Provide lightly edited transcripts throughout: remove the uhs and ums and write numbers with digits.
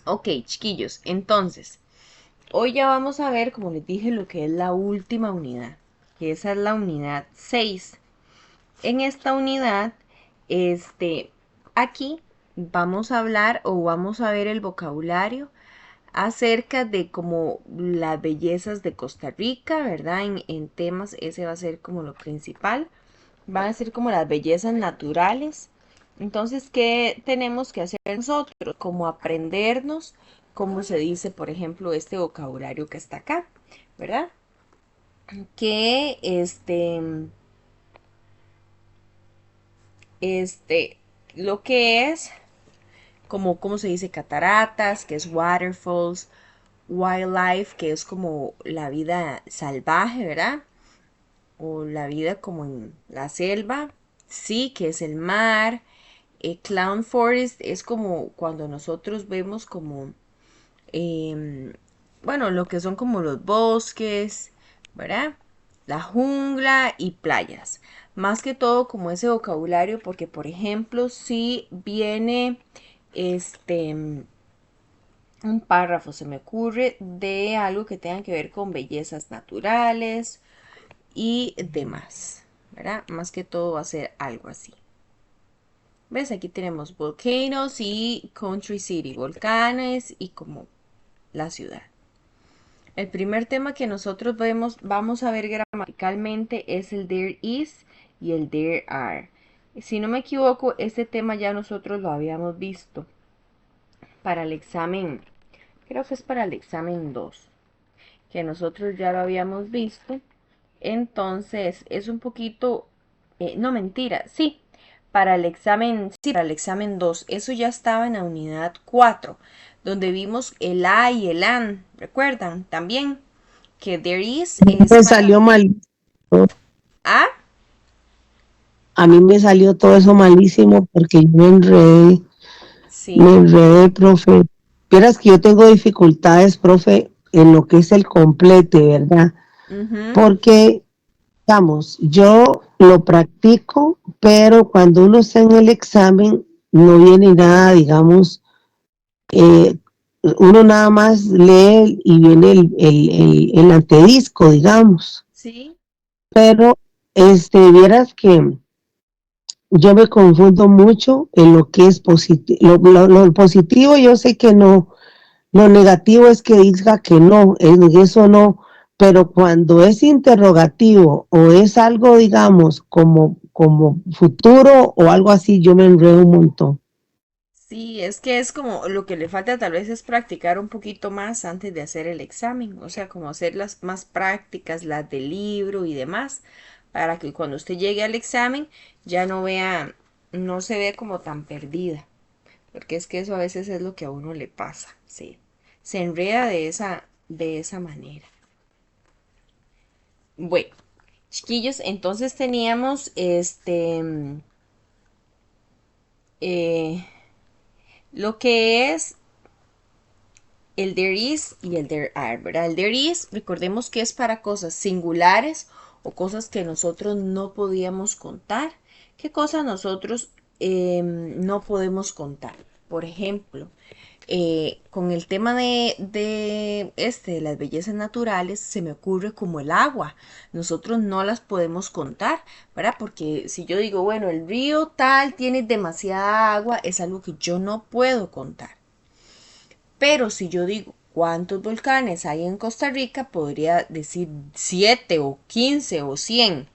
Ok, chiquillos, entonces, hoy ya vamos a ver, como les dije, lo que es la última unidad, que esa es la unidad 6. En esta unidad, aquí vamos a hablar o vamos a ver el vocabulario acerca de como las bellezas de Costa Rica, ¿verdad? En temas, ese va a ser como lo principal. Van a ser como las bellezas naturales. Entonces, ¿qué tenemos que hacer nosotros? Como aprendernos cómo se dice, por ejemplo, este vocabulario que está acá, ¿verdad? Que este, lo que es, como, ¿cómo se dice? Cataratas, que es waterfalls, wildlife, que es como la vida salvaje, ¿verdad? O la vida como en la selva, sí, que es el mar. Clown Forest es como cuando nosotros vemos como, bueno, lo que son como los bosques, ¿verdad? La jungla y playas. Más que todo como ese vocabulario, porque por ejemplo, si viene este un párrafo, se me ocurre, de algo que tenga que ver con bellezas naturales y demás, ¿verdad? Más que todo va a ser algo así. ¿Ves? Aquí tenemos volcanoes y country city, volcanes y como la ciudad. El primer tema que nosotros vamos a ver gramaticalmente es el there is y el there are. Si no me equivoco, este tema ya nosotros lo habíamos visto para el examen, creo que es para el examen 2, que nosotros ya lo habíamos visto. Entonces, es un poquito, no mentira, sí, para el examen 2 eso ya estaba en la unidad 4 donde vimos el a y el an, ¿recuerdan? También que there is es Me para salió mal. a, A mí me salió todo eso malísimo porque yo me sí, enredé, profe. Vieras que yo tengo dificultades, profe, en lo que es el complete, ¿verdad? ujú, Porque, digamos, yo lo practico, pero cuando uno está en el examen, no viene nada, digamos, eh, uno nada más lee y viene el antedisco, digamos. sí, Pero, vieras que yo me confundo mucho en lo que es positivo. Lo positivo yo sé que no, lo negativo es que diga que no, en eso no, pero cuando es interrogativo o es algo, digamos, como futuro o algo así, yo me enredo un montón. sí, es que es como lo que le falta tal vez es practicar un poquito más antes de hacer el examen, o sea, como hacer las más prácticas, las del libro y demás, para que cuando usted llegue al examen ya no vea, no se vea como tan perdida, porque es que eso a veces es lo que a uno le pasa, sí, se enreda de esa manera. Bueno, chiquillos, entonces teníamos eh, lo que es el there is y el there are, ¿verdad? El there is, recordemos que es para cosas singulares o cosas que nosotros no podíamos contar. ¿Qué cosas nosotros no podemos contar? Por ejemplo, con el tema de las bellezas naturales, se me ocurre como el agua. Nosotros no las podemos contar, ¿verdad? Porque si yo digo, bueno, el río tal tiene demasiada agua, es algo que yo no puedo contar. Pero si yo digo cuántos volcanes hay en Costa Rica, podría decir 7 o 15 o 100.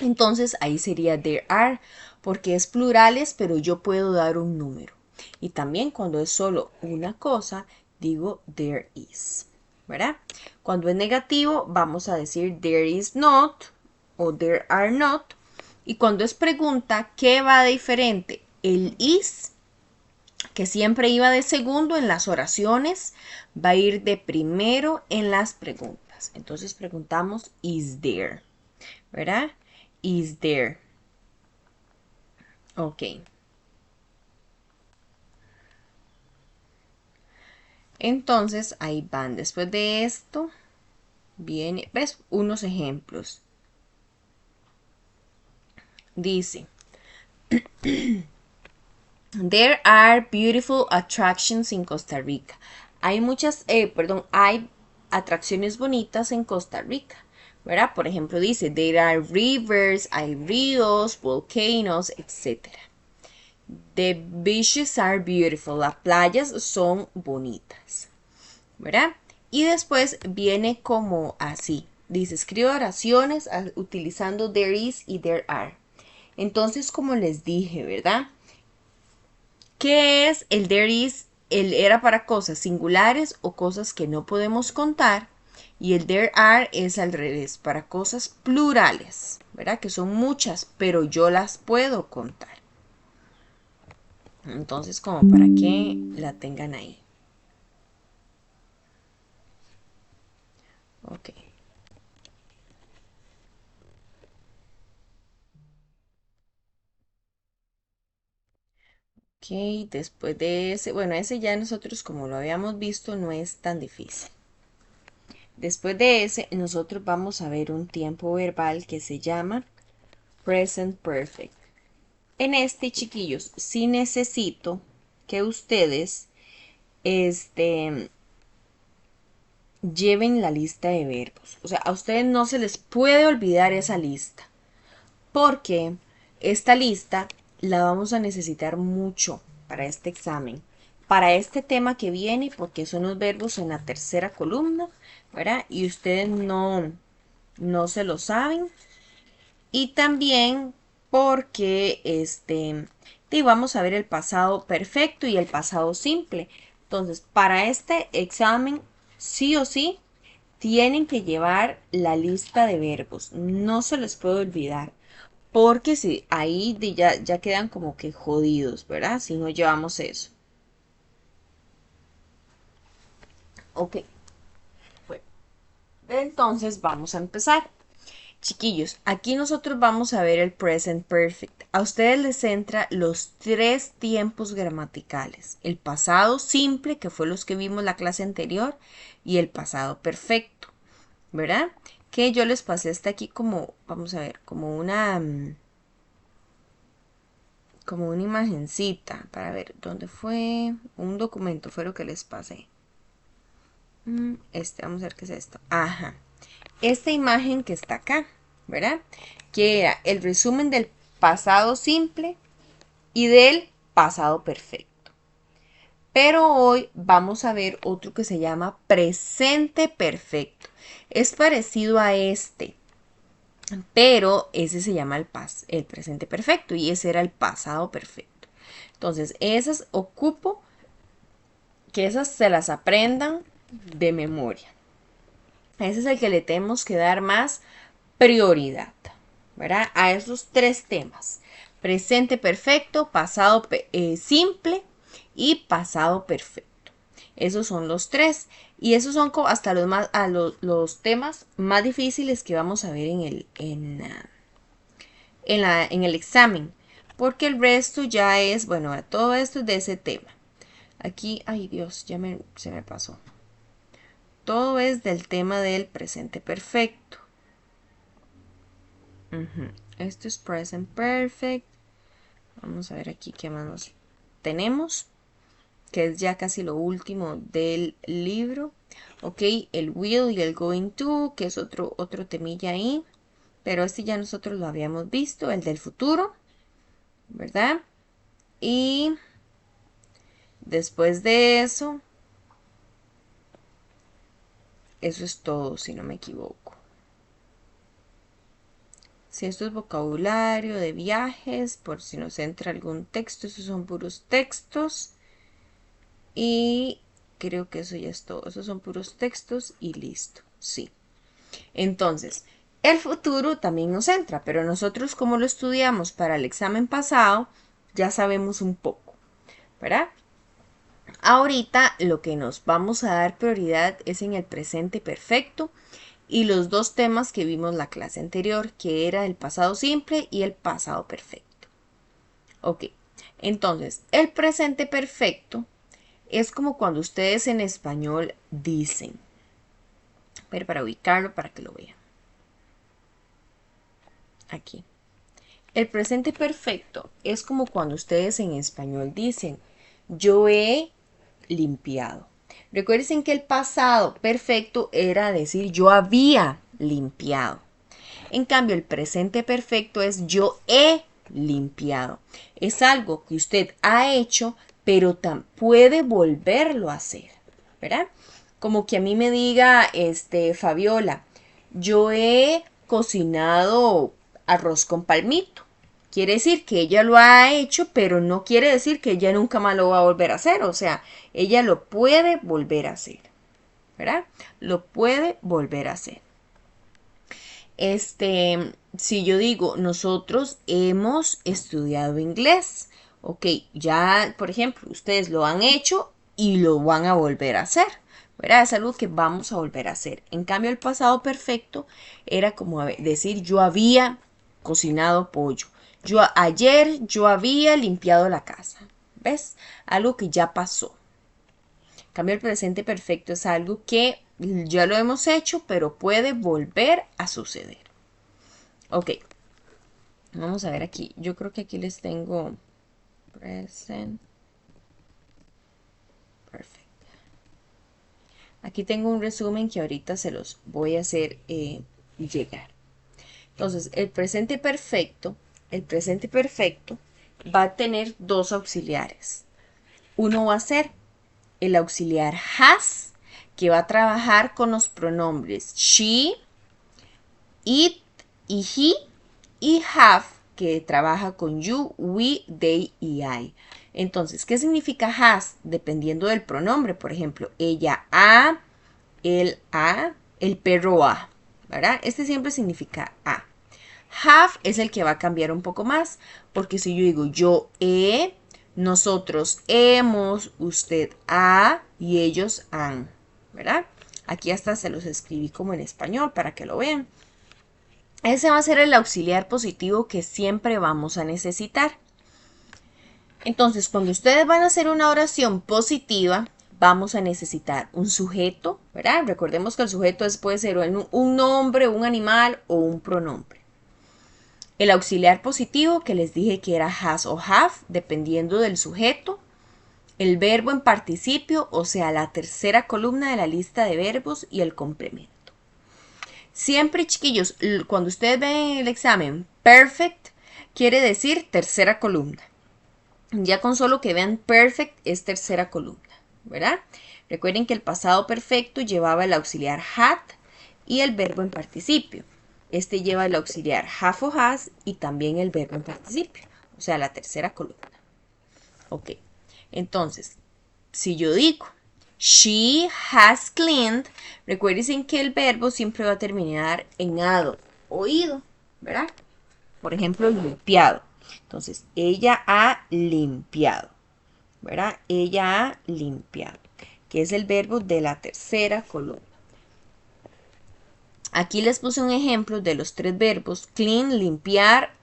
Entonces ahí sería there are, porque es plurales, pero yo puedo dar un número. Y también cuando es solo una cosa, digo there is, ¿verdad? Cuando es negativo, vamos a decir there is not o there are not. Y cuando es pregunta, ¿qué va diferente? El is, que siempre iba de segundo en las oraciones, va a ir de primero en las preguntas. Entonces preguntamos, is there, ¿verdad? Is there. Ok. Entonces ahí van. Después de esto, viene, ¿ves? Unos ejemplos. Dice, There are beautiful attractions in Costa Rica. Hay atracciones bonitas en Costa Rica, ¿verdad? Por ejemplo, dice, there are rivers, hay ríos, volcanoes, etc. The beaches are beautiful. Las playas son bonitas, ¿verdad? Y después viene como así. Dice, escribe oraciones utilizando there is y there are. Entonces, como les dije, ¿verdad? ¿Qué es el there is? El era para cosas singulares o cosas que no podemos contar. Y el there are es al revés, para cosas plurales, ¿verdad? Que son muchas, pero yo las puedo contar. Entonces, como para que la tengan ahí. Ok. Ok, después de ese, bueno, ese ya nosotros como lo habíamos visto no es tan difícil. Después de ese, nosotros vamos a ver un tiempo verbal que se llama present perfect. En este, chiquillos, sí necesito que ustedes lleven la lista de verbos. O sea, a ustedes no se les puede olvidar esa lista, porque esta lista la vamos a necesitar mucho para este examen, para este tema que viene, porque son los verbos en la tercera columna, ¿verdad? Y ustedes no se lo saben. Y también porque vamos a ver el pasado perfecto y el pasado simple. Entonces, para este examen, sí o sí, tienen que llevar la lista de verbos. No se les puede olvidar. Porque si ahí ya quedan como que jodidos, ¿verdad? Si no llevamos eso. Ok. Bueno, entonces vamos a empezar. Chiquillos, aquí nosotros vamos a ver el present perfect. A ustedes les entra los tres tiempos gramaticales. El pasado simple, que fue los que vimos la clase anterior, y el pasado perfecto, ¿verdad? Que yo les pasé hasta aquí como, vamos a ver, como una imagencita para ver dónde fue. Un documento fue lo que les pasé. Vamos a ver qué es esto. Ajá. Esta imagen que está acá, ¿verdad? Que era el resumen del pasado simple y del pasado perfecto. Pero hoy vamos a ver otro que se llama presente perfecto. Es parecido a este, pero ese se llama el presente perfecto y ese era el pasado perfecto. Entonces, esas ocupo que esas se las aprendan de memoria. Ese es el que le tenemos que dar más prioridad, ¿verdad? A esos tres temas. Presente perfecto, pasado simple y pasado perfecto. Esos son los tres. Y esos son hasta los temas más difíciles que vamos a ver en el examen. Porque el resto ya es, bueno, todo esto es de ese tema. Aquí, ay Dios, se me pasó. Todo es del tema del presente perfecto. Esto es present perfect. Vamos a ver aquí qué más tenemos, que es ya casi lo último del libro. Ok, el will y el going to, que es otro temilla ahí. Pero este ya nosotros lo habíamos visto, el del futuro, ¿verdad? Y después de eso es todo, si no me equivoco. Si esto es vocabulario de viajes, por si nos entra algún texto, esos son puros textos. Y creo que eso ya es todo. Esos son puros textos y listo. Sí. Entonces, el futuro también nos entra, pero nosotros como lo estudiamos para el examen pasado, ya sabemos un poco, ¿verdad? Ahorita lo que nos vamos a dar prioridad es en el presente perfecto y los dos temas que vimos la clase anterior, que era el pasado simple y el pasado perfecto. Ok, entonces el presente perfecto es como cuando ustedes en español dicen, pero para ubicarlo para que lo vean. Aquí. El presente perfecto es como cuando ustedes en español dicen, yo he limpiado. Recuerden que el pasado perfecto era decir yo había limpiado. En cambio, el presente perfecto es yo he limpiado. Es algo que usted ha hecho, pero puede volverlo a hacer, ¿verdad? Como que a mí me diga, Fabiola, yo he cocinado arroz con palmito. Quiere decir que ella lo ha hecho, pero no quiere decir que ella nunca más lo va a volver a hacer. O sea, ella lo puede volver a hacer, ¿verdad? Lo puede volver a hacer. Si yo digo, nosotros hemos estudiado inglés, ok, ya, por ejemplo, ustedes lo han hecho y lo van a volver a hacer, ¿verdad? Es algo que vamos a volver a hacer. En cambio, el pasado perfecto era como decir, yo había cocinado pollo. Ayer yo había limpiado la casa. ¿Ves? Algo que ya pasó. En cambio, el presente perfecto es algo que ya lo hemos hecho, pero puede volver a suceder. Ok, vamos a ver aquí. Yo creo que aquí les tengo present perfect. Aquí tengo un resumen que ahorita se los voy a hacer llegar. Entonces, el presente perfecto va a tener dos auxiliares. Uno va a ser el auxiliar has, que va a trabajar con los pronombres she, it y he, y have, que trabaja con you, we, they y I. Entonces, ¿qué significa has? Dependiendo del pronombre. Por ejemplo, ella a, él a, el perro a, ¿verdad? Este siempre significa a. Have es el que va a cambiar un poco más, porque si yo digo yo he, nosotros hemos, usted ha y ellos han, ¿verdad? Aquí hasta se los escribí como en español para que lo vean. Ese va a ser el auxiliar positivo que siempre vamos a necesitar. Entonces, cuando ustedes van a hacer una oración positiva, vamos a necesitar un sujeto, ¿verdad? Recordemos que el sujeto puede ser un nombre, un animal o un pronombre. El auxiliar positivo que les dije que era has o have, dependiendo del sujeto. El verbo en participio, o sea, la tercera columna de la lista de verbos y el complemento. Siempre, chiquillos, cuando ustedes ven en el examen perfect, quiere decir tercera columna. Ya con solo que vean perfect es tercera columna, ¿verdad? Recuerden que el pasado perfecto llevaba el auxiliar had y el verbo en participio. Este lleva el auxiliar have o has y también el verbo en participio, o sea, la tercera columna. Ok, entonces, si yo digo she has cleaned, recuerden que el verbo siempre va a terminar en ado, oído, ¿verdad? Por ejemplo, limpiado. Entonces, ella ha limpiado, ¿verdad? Ella ha limpiado, que es el verbo de la tercera columna. Aquí les puse un ejemplo de los tres verbos, clean, limpiar,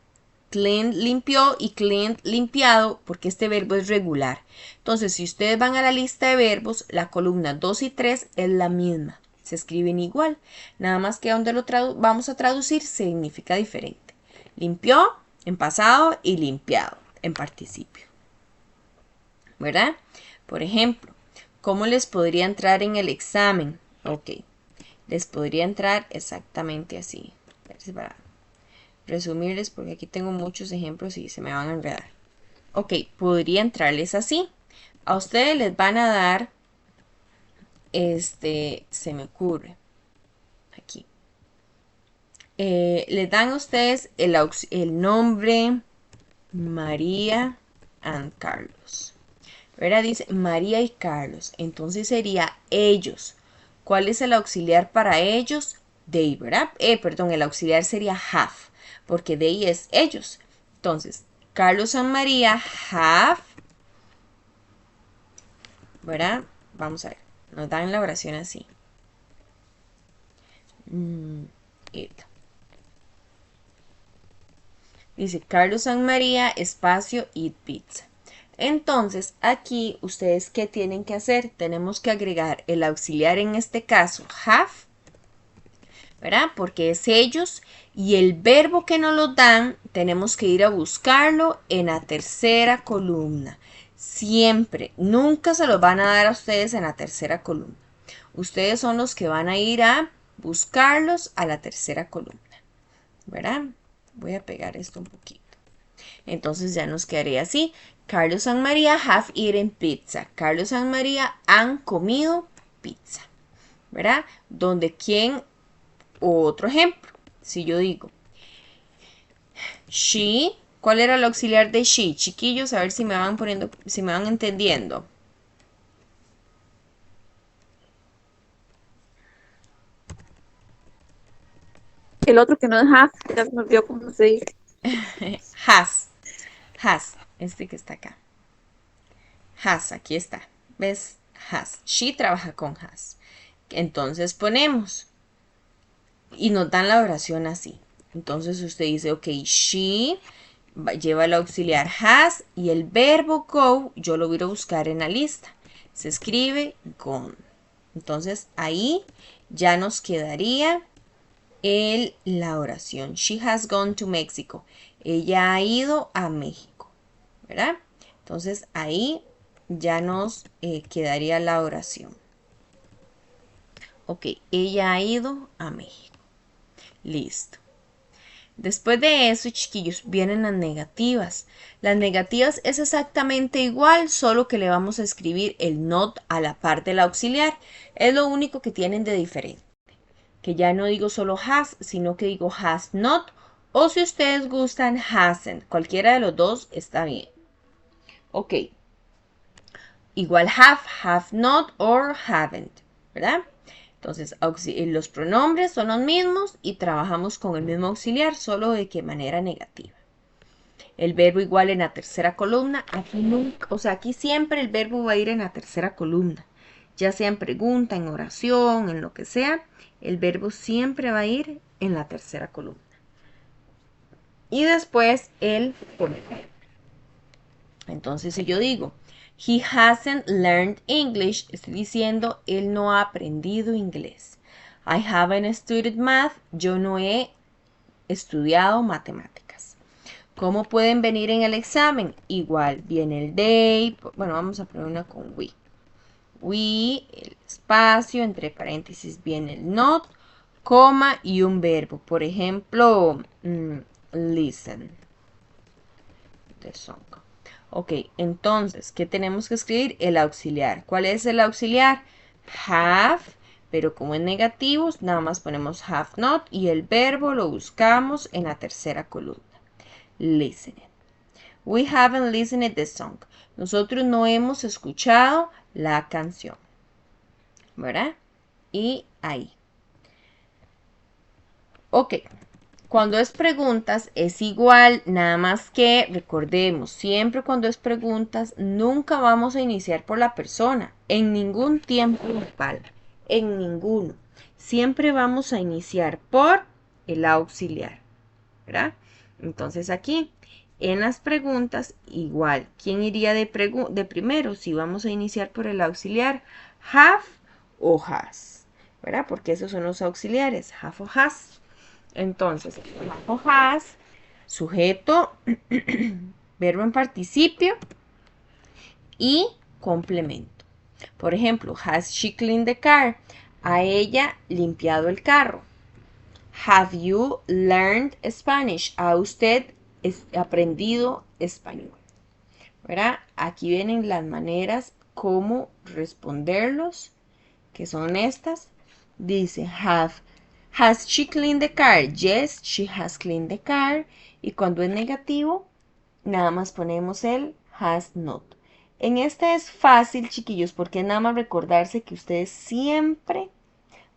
clean, limpió y clean, limpiado, porque este verbo es regular. Entonces, si ustedes van a la lista de verbos, la columna 2 y 3 es la misma. Se escriben igual, nada más que donde lo vamos a traducir significa diferente. Limpió en pasado y limpiado en participio. ¿Verdad? Por ejemplo, ¿cómo les podría entrar en el examen? Ok, les podría entrar exactamente así. Para resumirles, porque aquí tengo muchos ejemplos y se me van a enredar. Ok, podría entrarles así. A ustedes les van a dar, se me ocurre, aquí. Les dan a ustedes el nombre María and Carlos. ¿Verdad? Dice María y Carlos. Entonces sería ellos. ¿Cuál es el auxiliar para ellos? They, ¿verdad? Perdón, el auxiliar sería have, porque they es ellos. Entonces, Carlos and María have, ¿verdad? Vamos a ver. Nos dan la oración así. Dice Carlos and María, espacio, eat pizza. Entonces, aquí, ¿ustedes qué tienen que hacer? Tenemos que agregar el auxiliar, en este caso, have, ¿verdad? Porque es ellos y el verbo que nos lo dan tenemos que ir a buscarlo en la tercera columna. Siempre, nunca se los van a dar a ustedes en la tercera columna. Ustedes son los que van a ir a buscarlos a la tercera columna, ¿verdad? Voy a pegar esto un poquito. Entonces ya nos quedaría así. Carlos and María have eaten pizza. Carlos and María han comido pizza, ¿verdad? Donde quién, otro ejemplo, si yo digo she, ¿cuál era el auxiliar de she? Chiquillos, a ver si me van poniendo, si me van entendiendo. El otro que no es half, ya se me olvidó cómo se dice. Has, has, este que está acá. Has, aquí está. ¿Ves? Has. She trabaja con has. Entonces ponemos y nos dan la oración así. Entonces usted dice, ok, she lleva el auxiliar has y el verbo go yo lo voy a buscar en la lista. Se escribe gone. Entonces ahí ya nos quedaría la oración. She has gone to Mexico. Ella ha ido a México, ¿verdad? Entonces ahí ya nos quedaría la oración. Ok, ella ha ido a México. Listo. Después de eso, chiquillos, vienen las negativas. Las negativas es exactamente igual, solo que le vamos a escribir el not a la parte del auxiliar. Es lo único que tienen de diferente. Que ya no digo solo has, sino que digo has not. O si ustedes gustan, hasn't. Cualquiera de los dos está bien. Ok. Igual have not or haven't, ¿verdad? Entonces, los pronombres son los mismos y trabajamos con el mismo auxiliar, solo de qué manera negativa. El verbo igual en la tercera columna. Aquí nunca, o sea, aquí siempre el verbo va a ir en la tercera columna. Ya sea en pregunta, en oración, en lo que sea, el verbo siempre va a ir en la tercera columna. Y después el pronombre. Entonces, si yo digo, he hasn't learned English, estoy diciendo, él no ha aprendido inglés. I haven't studied math, yo no he estudiado matemáticas. ¿Cómo pueden venir en el examen? Igual, viene el they, bueno, vamos a poner una con we. We, el espacio, entre paréntesis viene el not, coma y un verbo. Por ejemplo, listen. The song. Ok, entonces, ¿qué tenemos que escribir? El auxiliar. ¿Cuál es el auxiliar? Have, pero como en negativos, nada más ponemos have not y el verbo lo buscamos en la tercera columna. Listening. We haven't listened the song. Nosotros no hemos escuchado la canción. ¿Verdad? Y ahí. Ok. Cuando es preguntas es igual, nada más que recordemos, siempre cuando es preguntas, nunca vamos a iniciar por la persona, en ningún tiempo verbal, en ninguno. Siempre vamos a iniciar por el auxiliar, ¿verdad? Entonces aquí, en las preguntas, igual, ¿quién iría de primero? Si vamos a iniciar por el auxiliar, have o has, ¿verdad? Porque esos son los auxiliares, have o has. Entonces, has, sujeto, verbo en participio y complemento. Por ejemplo, has she cleaned the car? ¿Ha ella limpiado el carro? Have you learned Spanish? ¿Ha usted aprendido español? ¿Verdad? Aquí vienen las maneras como responderlos, que son estas. Dice, has she cleaned the car? Yes, she has cleaned the car. Y cuando es negativo, nada más ponemos el has not. En este es fácil, chiquillos, porque es nada más recordarse que ustedes siempre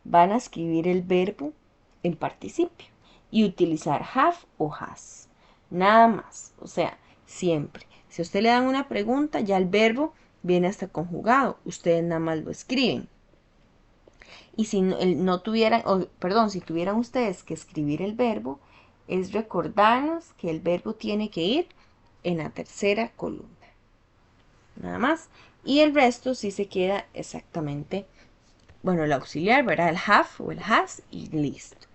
van a escribir el verbo en participio y utilizar have o has. Nada más, o sea, siempre. Si a usted le dan una pregunta, ya el verbo viene hasta conjugado. Ustedes nada más lo escriben. Y si no tuvieran, perdón, si tuvieran ustedes que escribir el verbo, es recordarnos que el verbo tiene que ir en la tercera columna. Nada más. Y el resto sí se queda exactamente, bueno, el auxiliar, ¿verdad? El have o el has y listo.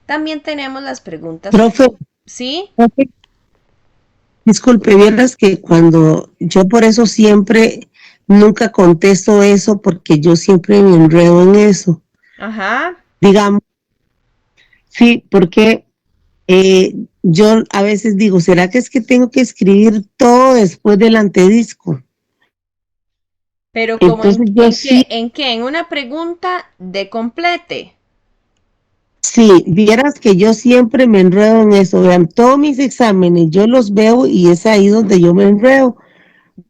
También tenemos las preguntas, Profe, ¿sí? profe, disculpe, vieras que cuando yo por eso siempre nunca contesto eso porque yo siempre me enredo en eso. Ajá. Digamos, sí, porque yo a veces digo, ¿será que es que tengo que escribir todo después del antedisco? Pero como Entonces yo sí, en qué, en una pregunta de complete. sí, vieras que yo siempre me enredo en eso. Vean, todos mis exámenes yo los veo y es ahí donde yo me enredo.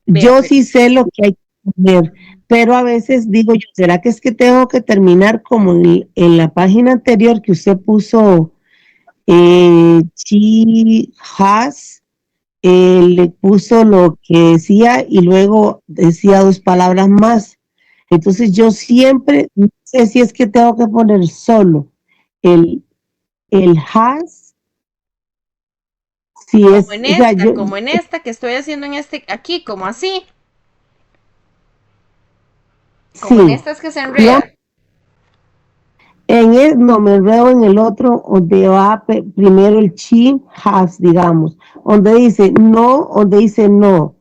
Vea, Yo pero sí sé lo que hay que poner, pero a veces digo yo, ¿será que es que tengo que terminar como en la página anterior que usted puso, she has, le puso lo que decía y luego decía dos palabras más? Entonces yo siempre, no sé si es que tengo que poner solo el, el has, si es, o sea, yo, como en esta que estoy haciendo en este, aquí, como así, como en sí, estas que se digamos, enreda. en el, no me enredo en el otro, donde va primero el she has, digamos, donde dice no, donde dice no.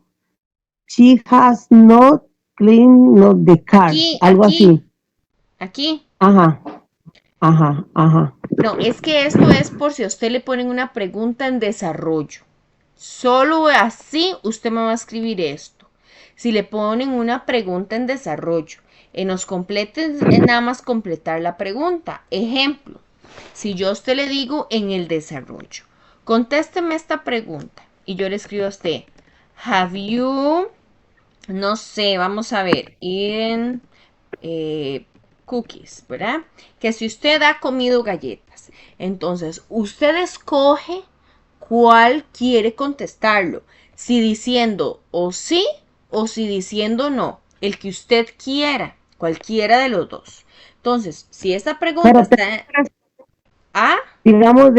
She has not cleaned not the car, Aquí, algo así. aquí. Ajá, ajá, ajá. No, es que esto es por si a usted le ponen una pregunta en desarrollo. Solo así usted me va a escribir esto. Si le ponen una pregunta en desarrollo, en los completes es nada más completar la pregunta. Ejemplo, si yo a usted le digo en el desarrollo, contésteme esta pregunta y yo le escribo a usted, have you, no sé, vamos a ver, eaten cookies, ¿verdad? Que si usted ha comido galletas, entonces usted escoge cuál quiere contestarlo. Si diciendo o sí o si diciendo no. El que usted quiera, cualquiera de los dos. Entonces, si esta pregunta Pero está A, digamos,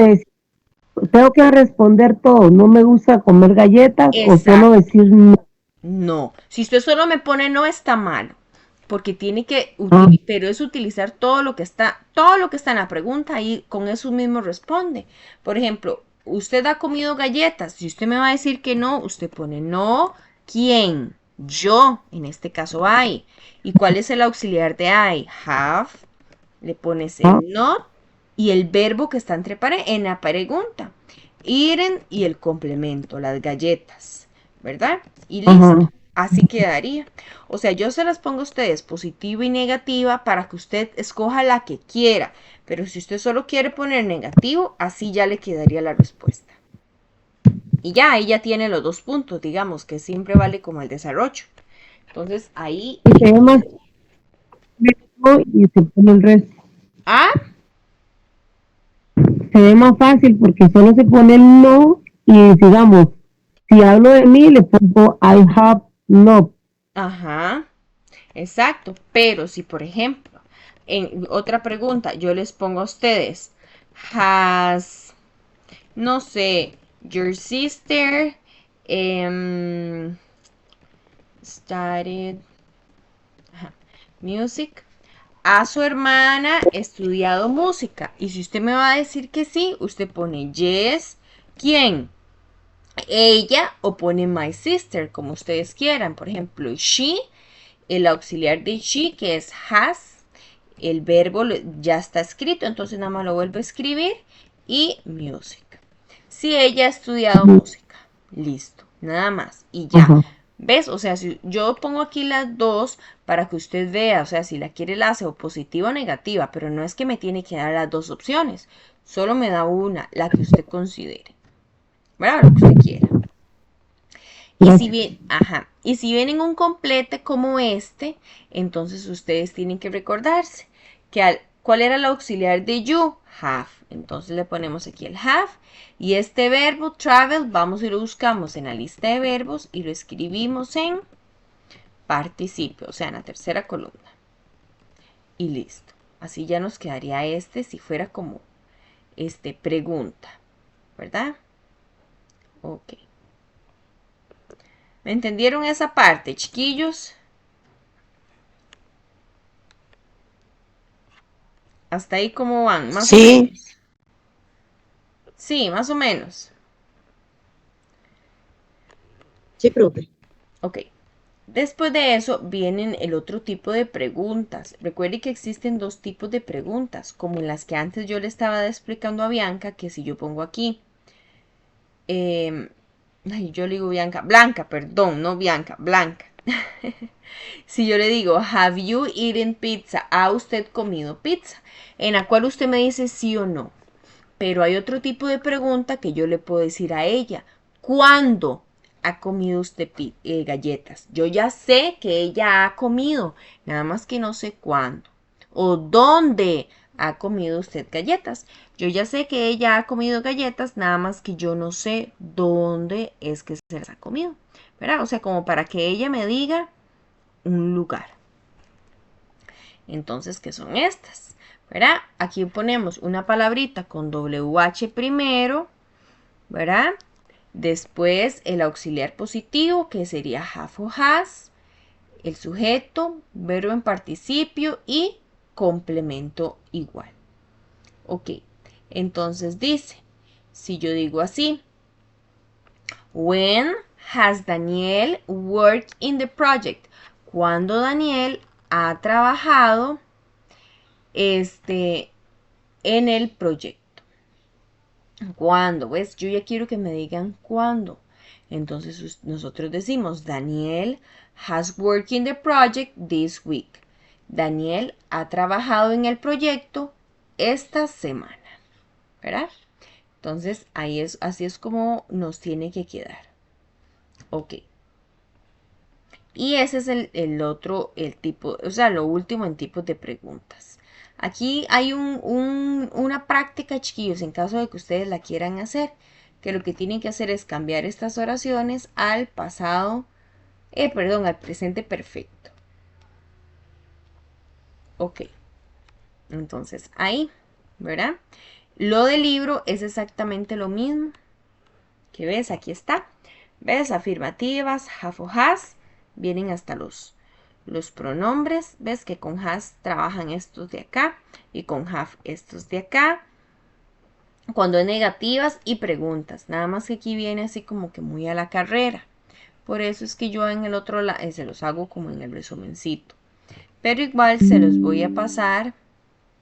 tengo que responder todo. No me gusta comer galletas o solo exacto. decir no. No. Si usted solo me pone no, está malo. Porque tiene que Ah, utilizar, pero es utilizar todo lo que está en la pregunta y con eso mismo responde. Por ejemplo, usted ha comido galletas. Si usted me va a decir que no, usted pone no. ¿Quién? Yo, en este caso I. ¿Y cuál es el auxiliar de I? Have. Le pones ah, el not y el verbo que está en la pregunta. Eaten y el complemento, las galletas, ¿verdad? Y listo. ajá. Así quedaría. O sea, yo se las pongo a ustedes positiva y negativa para que usted escoja la que quiera. Pero si usted solo quiere poner negativo, así ya le quedaría la respuesta. Y ya, ahí ya tiene los dos puntos, digamos, que siempre vale como el desarrollo. Entonces, ahí Y le se ve más queda. y se pone el resto. Ah, Se ve más fácil porque solo se pone el no y digamos, si hablo de mí, le pongo I have no. ajá. Exacto, pero si por ejemplo, en otra pregunta, yo les pongo a ustedes, has, no sé, your sister studied music, a su hermana estudiado música. Y si usted me va a decir que sí, usted pone yes, ¿quién? Ella o pone my sister, como ustedes quieran. Por ejemplo, she, el auxiliar de she, que es has, el verbo ya está escrito, entonces nada más lo vuelvo a escribir y music. Si ella ha estudiado música, listo, nada más y ya. Ajá. ¿Ves? O sea, si yo pongo aquí las dos para que usted vea, o sea, si la quiere la hace o positiva o negativa, pero no es que me tiene que dar las dos opciones, solo me da una, la que usted considere, ¿verdad? Lo que usted quiera. Y si Gracias. bien, ajá, y si vienen un complete como este, entonces ustedes tienen que recordarse que ¿cuál era el auxiliar de you? Have. Entonces le ponemos aquí el have y este verbo travel vamos y lo buscamos en la lista de verbos y lo escribimos en participio, o sea, en la tercera columna. Y listo. Así ya nos quedaría este si fuera como pregunta, ¿verdad? Ok. ¿Me entendieron esa parte, chiquillos? Hasta ahí cómo van, más o Sí, menos. Sí, más o menos. Sí, profe. Ok. Después de eso vienen el otro tipo de preguntas. Recuerde que existen dos tipos de preguntas, como en las que antes yo le estaba explicando a Bianca, que si yo pongo aquí, ay, yo le digo Bianca, Blanca, perdón, no Bianca, Blanca. Si yo le digo, have you eaten pizza? ¿Ha usted comido pizza? En la cual usted me dice sí o no. Pero hay otro tipo de pregunta que yo le puedo decir a ella. ¿Cuándo ha comido usted galletas? Yo ya sé que ella ha comido, nada más que no sé cuándo. ¿O dónde ha comido usted galletas? Yo ya sé que ella ha comido galletas, nada más que yo no sé dónde es que se las ha comido. ¿Verdad? O sea, como para que ella me diga un lugar. Entonces, ¿qué son estas? ¿Verdad? Aquí ponemos una palabrita con WH primero, ¿verdad? Después el auxiliar positivo, que sería have o has, el sujeto, verbo en participio y complemento igual. Ok, entonces dice, si yo digo así, when has Daniel worked in the project? ¿Cuándo Daniel ha trabajado en el proyecto? ¿Cuándo? ¿Ves? Yo ya quiero que me digan cuándo. Entonces nosotros decimos, Daniel has worked in the project this week. Daniel ha trabajado en el proyecto esta semana, ¿verdad? Entonces así es como nos tiene que quedar. Ok. Y ese es el otro, el tipo, o sea, lo último en tipos de preguntas. Aquí hay una práctica, chiquillos, en caso de que ustedes la quieran hacer, que lo que tienen que hacer es cambiar estas oraciones al pasado, perdón, al presente perfecto. Ok, entonces ahí, ¿verdad? Lo del libro es exactamente lo mismo. ¿Qué ves? Aquí está. ¿Ves? Afirmativas, have o has, vienen hasta los pronombres. ¿Ves que con has trabajan estos de acá y con have estos de acá? Cuando es negativas y preguntas. Nada más que aquí viene así como que muy a la carrera. Por eso es que yo en el otro lado se los hago como en el resumencito. Pero igual se los voy a pasar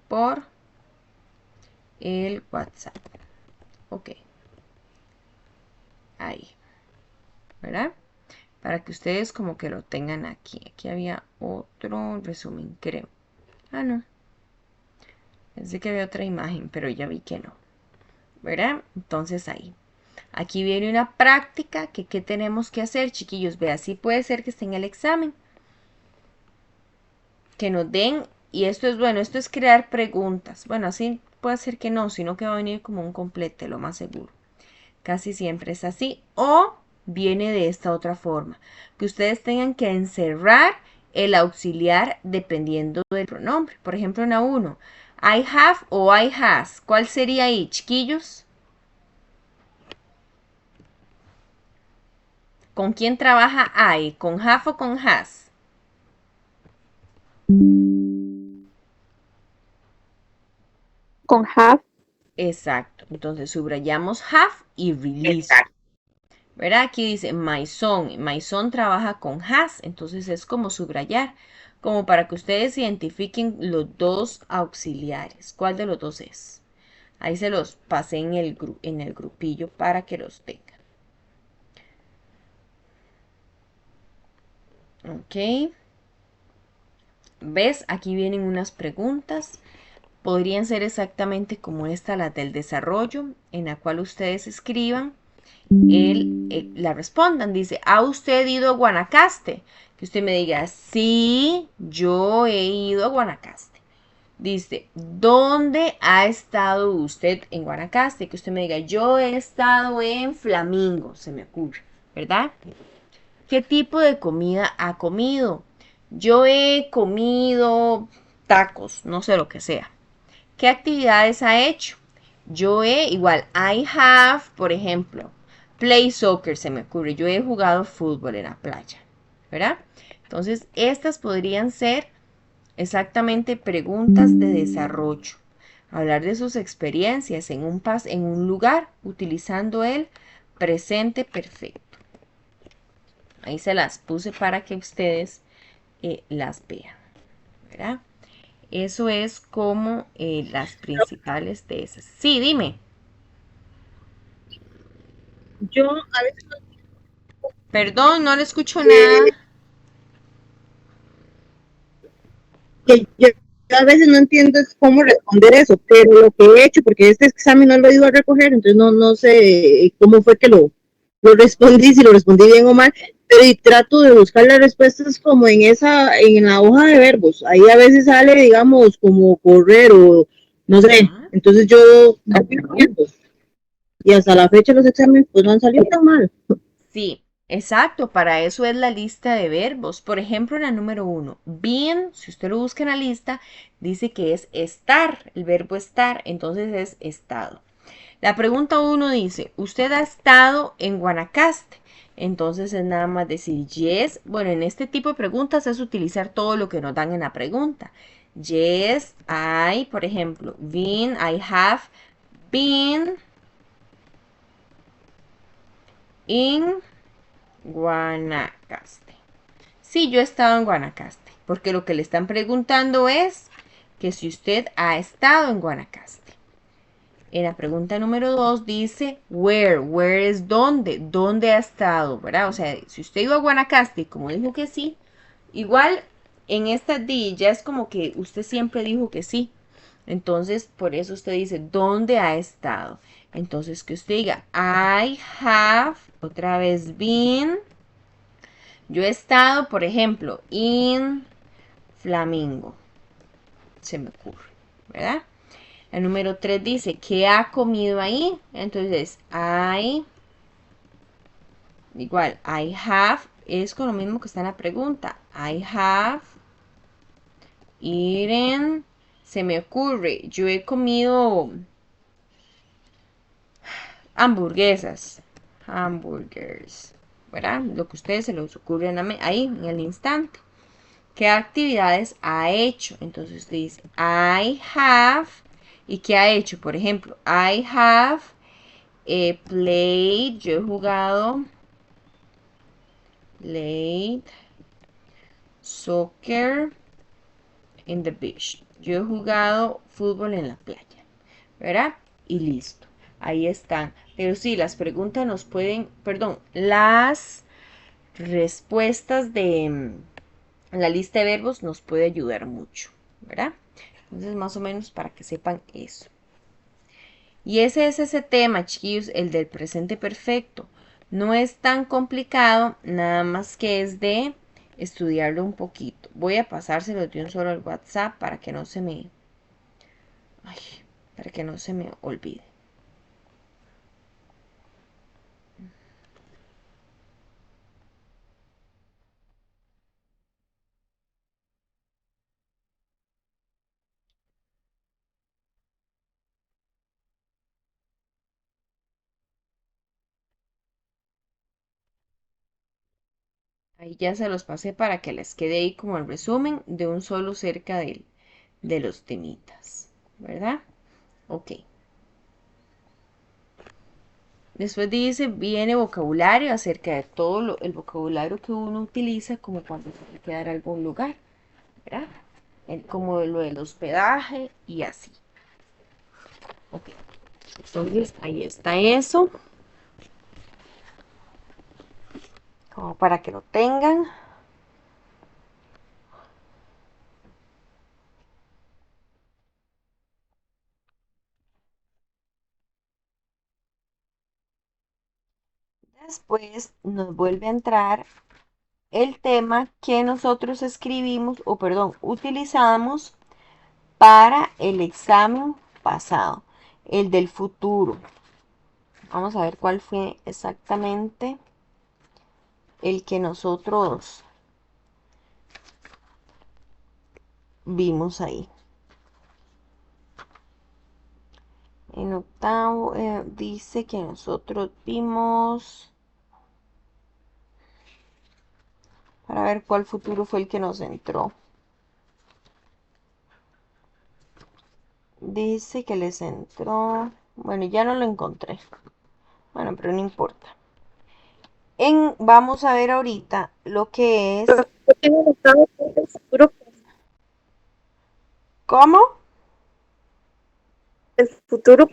por el WhatsApp. Ok. Ahí. ¿Verdad? Para que ustedes como que lo tengan aquí. Aquí había otro resumen, creo. Ah, no. Pensé que había otra imagen, pero ya vi que no. ¿Verdad? Entonces ahí. Aquí viene una práctica que ¿qué tenemos que hacer, chiquillos? Ve, así puede ser que esté en el examen. Que nos den, y esto es bueno, esto es crear preguntas. Bueno, así puede ser que no, sino que va a venir como un complete, lo más seguro. Casi siempre es así. O viene de esta otra forma. Que ustedes tengan que encerrar el auxiliar dependiendo del pronombre. Por ejemplo, en A1, I have o I has. ¿Cuál sería ahí, chiquillos? ¿Con quién trabaja I? ¿Con have o con has? Con have. Exacto. Entonces subrayamos have y release. ¿Verdad? Aquí dice my son. My son trabaja con has. Entonces es como subrayar. Como para que ustedes identifiquen los dos auxiliares. ¿Cuál de los dos es? Ahí se los pasé en el grupillo para que los tengan. Ok. ¿Ves? Aquí vienen unas preguntas. Podrían ser exactamente como esta, la del desarrollo, en la cual ustedes escriban, la respondan. Dice, ¿ha usted ido a Guanacaste? Que usted me diga, sí, yo he ido a Guanacaste. Dice, ¿dónde ha estado usted en Guanacaste? Que usted me diga, yo he estado en Flamingo, se me ocurre, ¿verdad? ¿Qué tipo de comida ha comido? Yo he comido tacos, no sé lo que sea. ¿Qué actividades ha hecho? Yo he, igual, I have, por ejemplo, play soccer, se me ocurre. Yo he jugado fútbol en la playa, ¿verdad? Entonces, estas podrían ser exactamente preguntas de desarrollo. hablar de sus experiencias en un lugar utilizando el presente perfecto. Ahí se las puse para que ustedes las vean, ¿verdad? Eso es como las principales de esas. Sí, dime. Yo a veces Perdón, no le escucho que, nada. que yo a veces no entiendo cómo responder eso, pero lo que he hecho, porque este examen no lo iba a recoger, entonces no sé cómo fue que lo respondí, si lo respondí bien o mal, pero y trato de buscar las respuestas como en la hoja de verbos. Ahí a veces sale, digamos, como correr o no sé. Ajá. Entonces yo y hasta la fecha los exámenes pues no han salido tan mal. Sí, exacto, para eso es la lista de verbos. Por ejemplo, en la número uno, being, si usted lo busca en la lista, dice que es estar, el verbo estar, entonces es estado. La pregunta uno dice, ¿usted ha estado en Guanacaste? Entonces es nada más decir yes. Bueno, en este tipo de preguntas es utilizar todo lo que nos dan en la pregunta. Yes, I, por ejemplo, been, I have been in Guanacaste. Sí, yo he estado en Guanacaste, porque lo que le están preguntando es que si usted ha estado en Guanacaste. En la pregunta número 2 dice where es dónde ha estado, ¿verdad? O sea, si usted iba a Guanacaste, como dijo que sí, igual en esta D ya es como que usted siempre dijo que sí. Entonces, por eso usted dice, ¿dónde ha estado? Entonces, que usted diga, I have, otra vez, been. Yo he estado, por ejemplo, in Flamingo. Se me ocurre, ¿verdad? El número 3 dice, ¿qué ha comido ahí? Entonces, igual, I have, es con lo mismo que está en la pregunta. I have eaten, se me ocurre, yo he comido hamburguesas, hamburgers, ¿verdad? Lo que a ustedes se les ocurre ahí, en el instante. ¿Qué actividades ha hecho? Entonces usted dice, I have, ¿y qué ha hecho? Por ejemplo, I have played, yo he jugado, played soccer in the beach. Yo he jugado fútbol en la playa, ¿verdad? Y listo. Ahí están. Pero sí, las preguntas nos pueden, perdón, las respuestas de la lista de verbos nos puede ayudar mucho, ¿verdad? Entonces, más o menos para que sepan eso. Y ese es ese tema, chiquillos, el del presente perfecto. No es tan complicado, nada más que es de estudiarlo un poquito. Voy a pasárselo de un solo al WhatsApp para que no se me, ay, para que no se me olvide. Ahí ya se los pasé para que les quede ahí como el resumen de un solo cerca de los temitas, ¿verdad? Ok. Después dice, viene vocabulario acerca de todo el vocabulario que uno utiliza como cuando se quiere quedar a algún lugar, ¿verdad? Como lo del hospedaje y así. Ok, entonces ahí está eso, como para que lo tengan. Después nos vuelve a entrar el tema que nosotros escribimos, o perdón, utilizamos para el examen pasado, el del futuro. Vamos a ver cuál fue exactamente el que nosotros vimos ahí. En octavo dice que nosotros vimos, para ver cuál futuro fue el que nos entró. Dice que les entró. Bueno, ya no lo encontré. Bueno, pero no importa. Vamos a ver ahorita lo que es. Yo tengo notado que el futuro, ¿Cómo?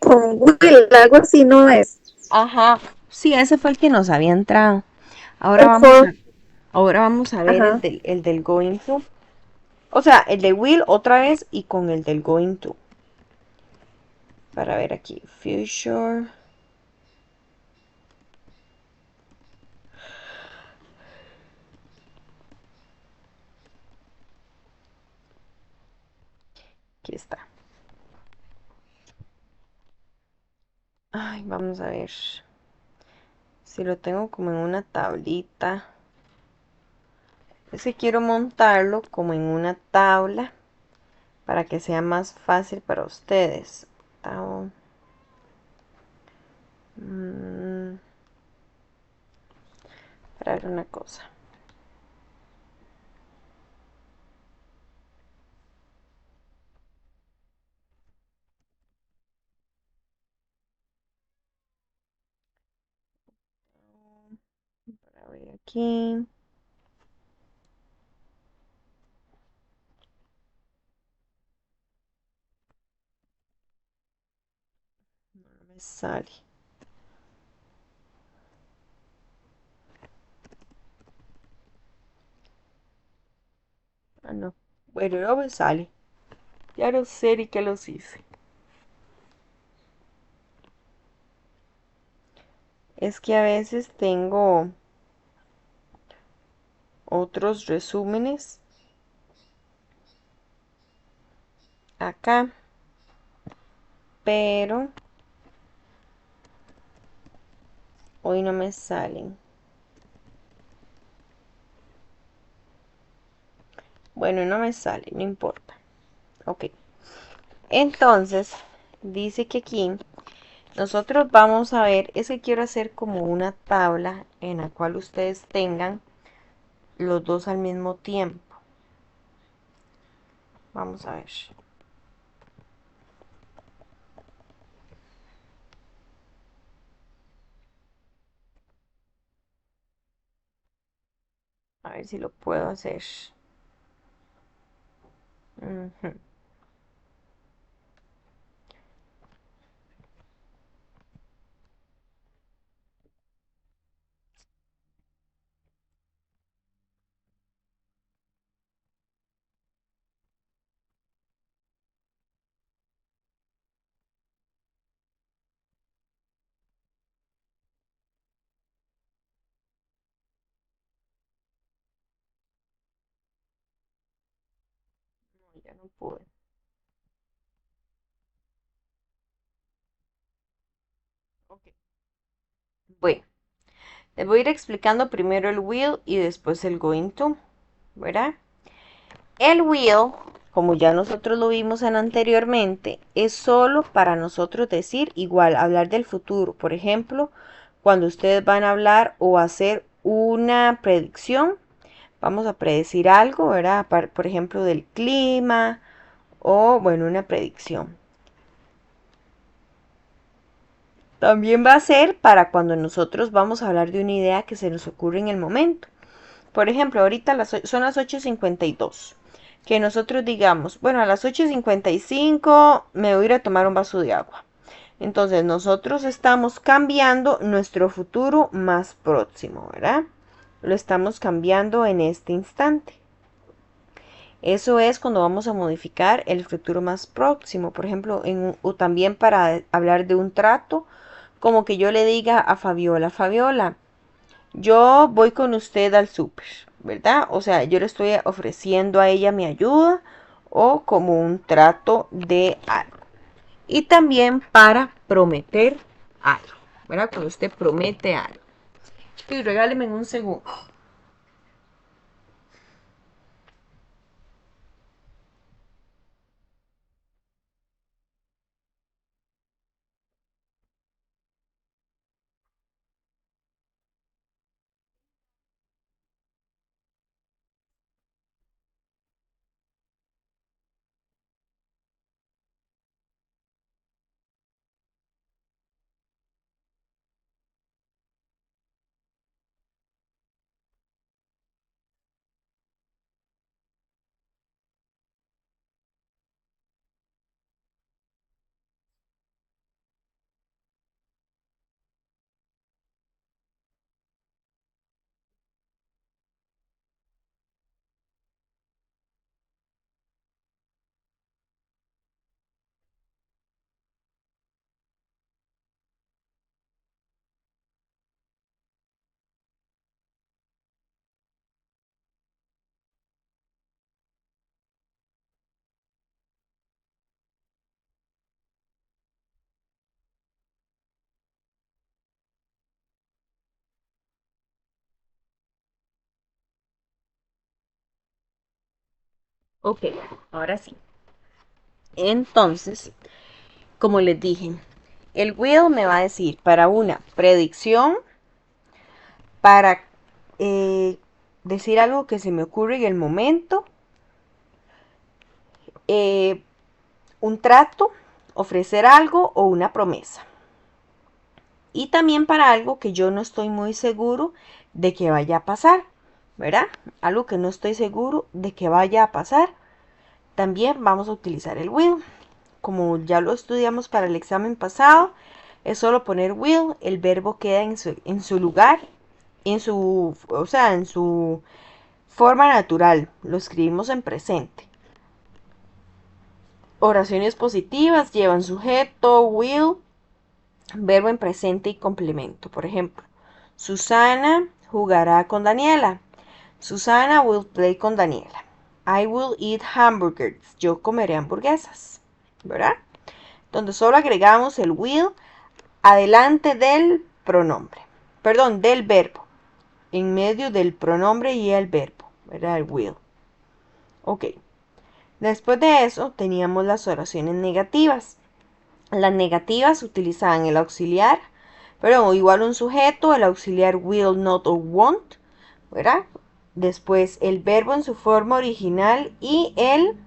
con Will, algo así no es. Ajá. Sí, ese fue el que nos había entrado. Ahora El vamos for, a, ahora vamos a ver ajá. el del going to. O sea, el de will otra vez y con el del going to. Para ver aquí. Future. Aquí está. Ay, vamos a ver. Si lo tengo como en una tablita. Es que quiero montarlo como en una tabla para que sea más fácil para ustedes. Mm, para ver una cosa. Para ver aquí. No me sale. Ah, no. Bueno, no me sale. Ya no sé ni qué los hice. Es que a veces tengo otros resúmenes acá, pero hoy no me salen. Bueno, no me sale, no importa. Ok. Entonces, dice que aquí nosotros vamos a ver, es que quiero hacer como una tabla en la cual ustedes tengan los dos al mismo tiempo. Vamos a ver. A ver si lo puedo hacer. Ujú. No, ya no pude. Ok. Bueno, les voy a ir explicando primero el will y después el going to, ¿verdad? El will, como ya nosotros lo vimos anteriormente, es solo para nosotros decir igual, hablar del futuro. Por ejemplo, cuando ustedes van a hablar o hacer una predicción, vamos a predecir algo, ¿verdad? Por ejemplo, del clima o, bueno, una predicción. También va a ser para cuando nosotros vamos a hablar de una idea que se nos ocurre en el momento. Por ejemplo, ahorita son las 8:52. Que nosotros digamos, bueno, a las 8:55 me voy a ir a tomar un vaso de agua. Entonces nosotros estamos cambiando nuestro futuro más próximo, ¿verdad? Lo estamos cambiando en este instante. Eso es cuando vamos a modificar el futuro más próximo. Por ejemplo, o también para hablar de un trato, como que yo le diga a Fabiola, Fabiola, yo voy con usted al súper, ¿verdad? O sea, yo le estoy ofreciendo a ella mi ayuda o como un trato de algo. Y también para prometer algo, ¿verdad? Cuando usted promete algo. Y regáleme en un segundo. Ok, ahora sí. Entonces, como les dije, el will me va a decir para una predicción, para decir algo que se me ocurre en el momento, un trato, ofrecer algo o una promesa. Y también para algo que yo no estoy muy seguro de que vaya a pasar, ¿verdad? Algo que no estoy seguro de que vaya a pasar. También vamos a utilizar el will. Como ya lo estudiamos para el examen pasado, es solo poner will, el verbo queda en su lugar, en su forma natural, lo escribimos en presente. Oraciones positivas llevan sujeto, will, verbo en presente y complemento. Por ejemplo, Susana jugará con Daniela. Susana will play con Daniela. I will eat hamburgers. Yo comeré hamburguesas, ¿verdad? Donde solo agregamos el will adelante del pronombre. Perdón, del verbo. En medio del pronombre y el verbo, ¿verdad? El will. Ok. Después de eso teníamos las oraciones negativas. Las negativas utilizaban el auxiliar, pero igual un sujeto, el auxiliar will, not o won't, ¿verdad? Después el verbo en su forma original y el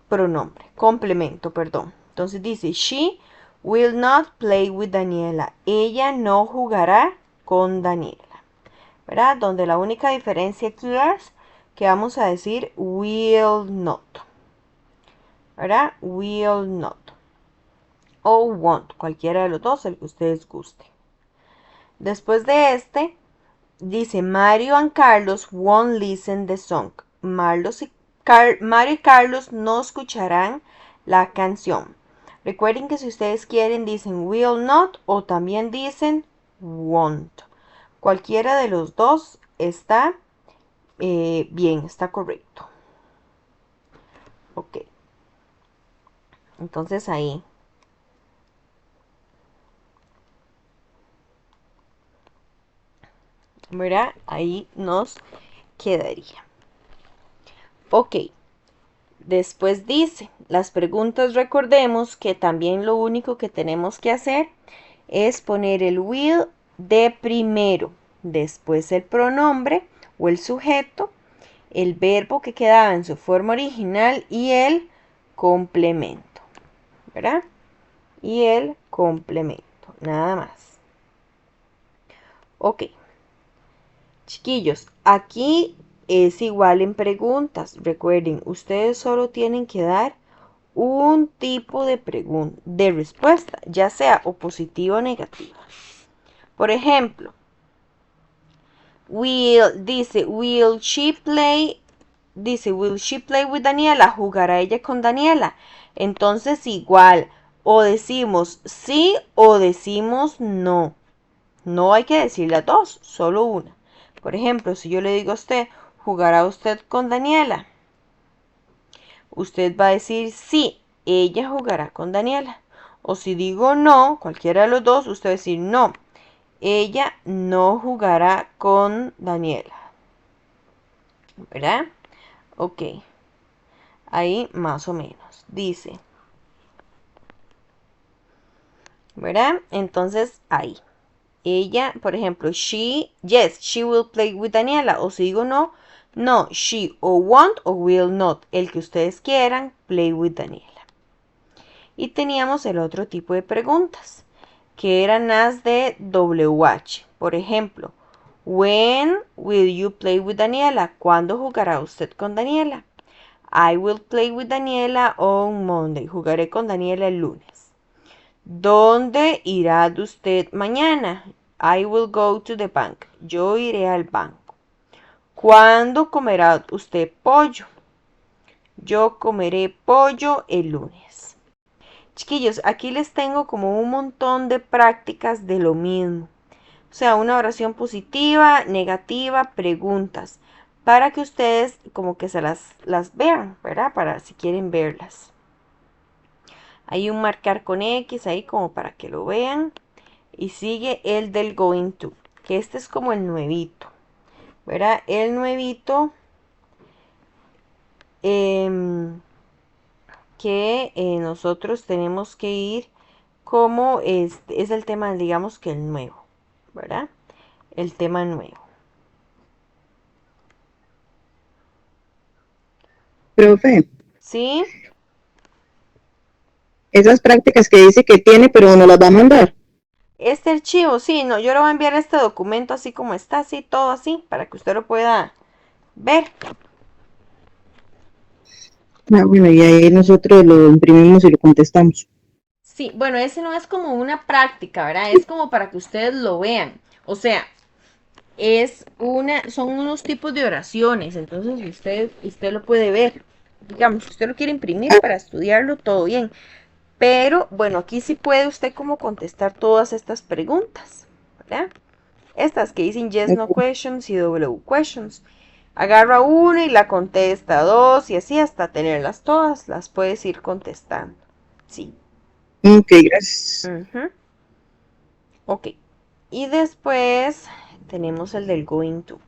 pronombre, complemento, perdón. Entonces dice, she will not play with Daniela. Ella no jugará con Daniela, ¿verdad? Donde la única diferencia aquí es que vamos a decir will not, ¿verdad? Will not. O won't, cualquiera de los dos, el que ustedes gusten. Después de este, dice Mario and Carlos won't listen the song. Mario y Carlos no escucharán la canción. Recuerden que si ustedes quieren dicen will not o también dicen won't. Cualquiera de los dos está bien, está correcto. Ok. Entonces ahí. ¿Verdad? Ahí nos quedaría. Ok. Después dice, las preguntas recordemos que también lo único que tenemos que hacer es poner el will de primero, después el pronombre o el sujeto, el verbo que quedaba en su forma original y el complemento, ¿verdad? Y el complemento, nada más. Ok, chiquillos, aquí es igual en preguntas. Recuerden, ustedes solo tienen que dar un tipo de respuesta, ya sea o positiva o negativa. Por ejemplo, will she play with Daniela? ¿Jugará ella con Daniela? Entonces igual, o decimos sí o decimos no. No hay que decir las dos, solo una. Por ejemplo, si yo le digo a usted, ¿jugará usted con Daniela? Usted va a decir sí, ella jugará con Daniela. O si digo no, cualquiera de los dos, usted va a decir no, ella no jugará con Daniela. ¿Verdad? Ok. Ahí más o menos. Dice. ¿Verdad? Entonces ahí. Ella, por ejemplo, she will play with Daniela. O si digo no, no, she o won't o will not. El que ustedes quieran, play with Daniela. Y teníamos el otro tipo de preguntas, que eran las de WH. Por ejemplo, when will you play with Daniela? ¿Cuándo jugará usted con Daniela? I will play with Daniela on Monday. Jugaré con Daniela el lunes. ¿Dónde irá usted mañana? I will go to the bank. Yo iré al banco. ¿Cuándo comerá usted pollo? Yo comeré pollo el lunes. Chiquillos, aquí les tengo como un montón de prácticas de lo mismo. O sea, una oración positiva, negativa, preguntas. Para que ustedes como que se las vean, ¿verdad? Para si quieren verlas. Hay un marcar con X ahí como para que lo vean. Y sigue el del going to, que este es como el nuevito, ¿verdad? El nuevito nosotros tenemos que ir como es el tema, digamos que el nuevo, ¿verdad? El tema nuevo. Profe, ¿Sí? esas prácticas que dice que tiene, pero no las va a mandar. Este archivo, sí, no, yo le voy a enviar este documento así como está, así, todo así, para que usted lo pueda ver. Ah, bueno, y ahí nosotros lo imprimimos y lo contestamos. Sí, bueno, ese no es como una práctica, ¿verdad? Es como para que ustedes lo vean. O sea, son unos tipos de oraciones, entonces usted lo puede ver. Digamos, si usted lo quiere imprimir para estudiarlo, todo bien. Pero bueno, aquí sí puede usted como contestar todas estas preguntas, ¿verdad? Estas que dicen yes, no questions y W questions. Agarra una y la contesta dos y así hasta tenerlas todas, las puedes ir contestando. Sí. Ok, gracias. Ok. Y después tenemos el del going to.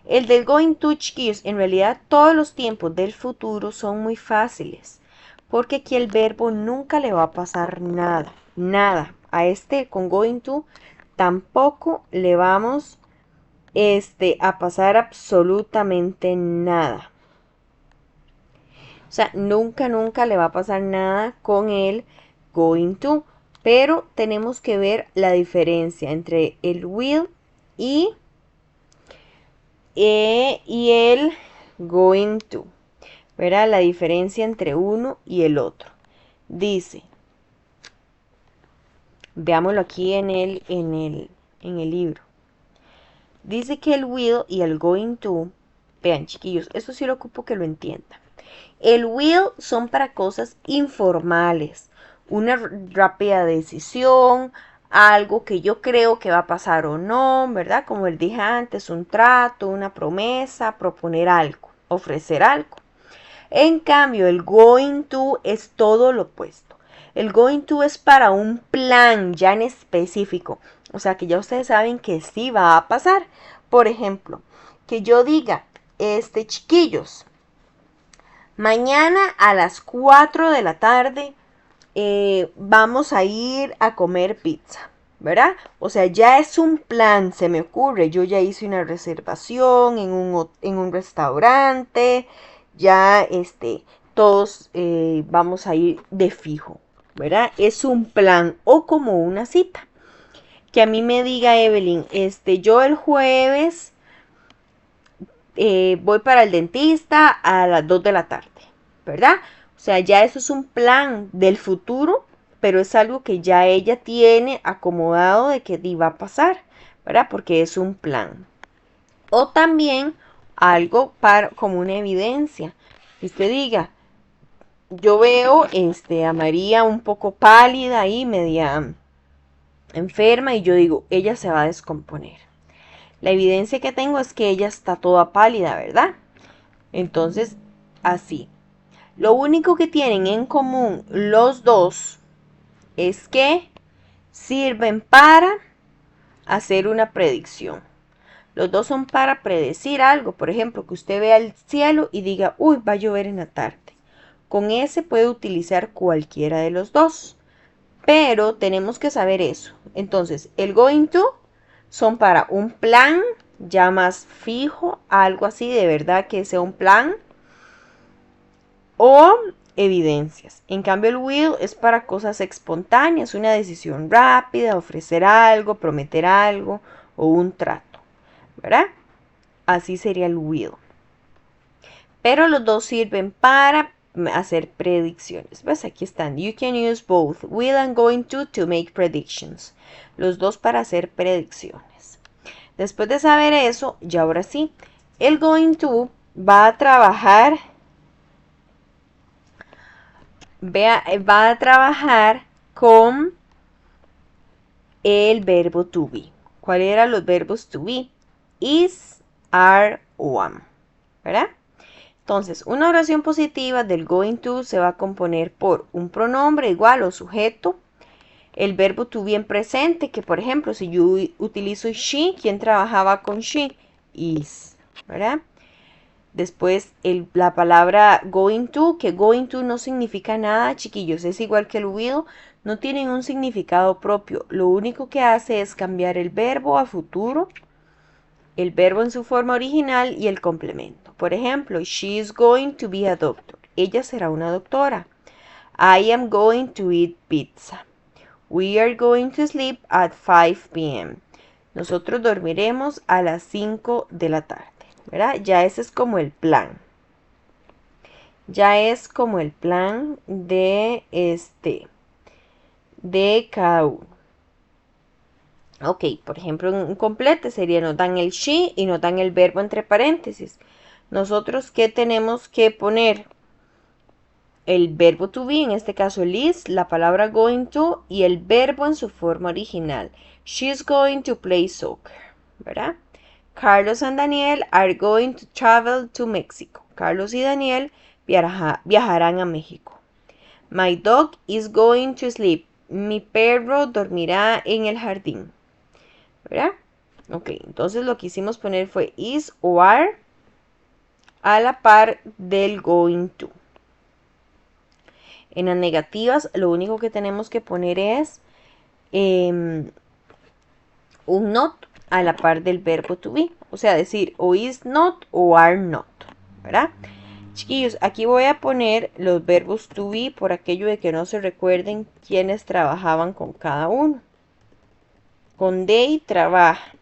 El del going to, chiquillos, en realidad todos los tiempos del futuro son muy fáciles. Porque aquí el verbo nunca le va a pasar nada. Nada. A este con going to tampoco le vamos a pasar absolutamente nada. O sea, nunca, nunca le va a pasar nada con el going to. Pero tenemos que ver la diferencia entre el will y el going to. Verá la diferencia entre uno y el otro. Dice, veámoslo aquí en el libro. Dice que el will y el going to, vean chiquillos, esto sí lo ocupo que lo entiendan. El will son para cosas informales, una rápida decisión, algo que yo creo que va a pasar o no, ¿verdad? Como les dije antes, un trato, una promesa, proponer algo, ofrecer algo. En cambio, el going to es todo lo opuesto. El going to es para un plan ya en específico. O sea que ya ustedes saben que sí va a pasar. Por ejemplo, que yo diga, chiquillos, mañana a las 4 de la tarde vamos a ir a comer pizza, ¿verdad? O sea, ya es un plan, se me ocurre. Yo ya hice una reservación en un restaurante, ya todos vamos a ir de fijo, ¿verdad? Es un plan o como una cita. Que a mí me diga Evelyn, yo el jueves voy para el dentista a las 2 de la tarde, ¿verdad? O sea, ya eso es un plan del futuro, pero es algo que ya ella tiene acomodado de que va a pasar, ¿verdad? Porque es un plan. O también algo como una evidencia. Que usted diga, yo veo a María un poco pálida y media enferma y yo digo, ella se va a descomponer. La evidencia que tengo es que ella está toda pálida, ¿verdad? Entonces, así. Lo único que tienen en común los dos es que sirven para hacer una predicción. Los dos son para predecir algo. Por ejemplo, que usted vea el cielo y diga, uy, va a llover en la tarde. Con ese puede utilizar cualquiera de los dos. Pero tenemos que saber eso. Entonces, el going to son para un plan ya más fijo, algo así de verdad que sea un plan o evidencias. En cambio, el will es para cosas espontáneas, una decisión rápida, ofrecer algo, prometer algo o un trato, ¿verdad? Así sería el will. Pero los dos sirven para hacer predicciones. ¿Ves? Aquí están. You can use both will and going to make predictions. Los dos para hacer predicciones. Después de saber eso, ya ahora sí, el going to va a trabajar con el verbo to be. ¿Cuáles eran los verbos to be? Is, are, o am. ¿Verdad? Entonces, una oración positiva del going to se va a componer por un pronombre igual o sujeto, el verbo to be en presente, que por ejemplo, si yo utilizo she, ¿quién trabajaba con she? Is, ¿verdad? Después la palabra going to, que going to no significa nada, chiquillos, es igual que el will, no tienen un significado propio. Lo único que hace es cambiar el verbo a futuro, el verbo en su forma original y el complemento. Por ejemplo, she is going to be a doctor. Ella será una doctora. I am going to eat pizza. We are going to sleep at 5 p.m. Nosotros dormiremos a las 5 de la tarde, ¿verdad? Ya ese es como el plan. Ya es como el plan de cada uno. Ok, por ejemplo, un complete sería nos dan el she y nos dan el verbo entre paréntesis. Nosotros, ¿qué tenemos que poner? El verbo to be, en este caso el is, la palabra going to y el verbo en su forma original. She's going to play soccer, ¿verdad? Carlos and Daniel are going to travel to Mexico. Carlos y Daniel viajarán a México. My dog is going to sleep. Mi perro dormirá en el jardín, ¿verdad? Ok, entonces lo que hicimos poner fue is o are a la par del going to. En las negativas, lo único que tenemos que poner es un not a la par del verbo to be. O sea, decir o is not o are not, ¿verdad? Chiquillos, aquí voy a poner los verbos to be por aquello de que no se recuerden quiénes trabajaban con cada uno. Con they trabaja.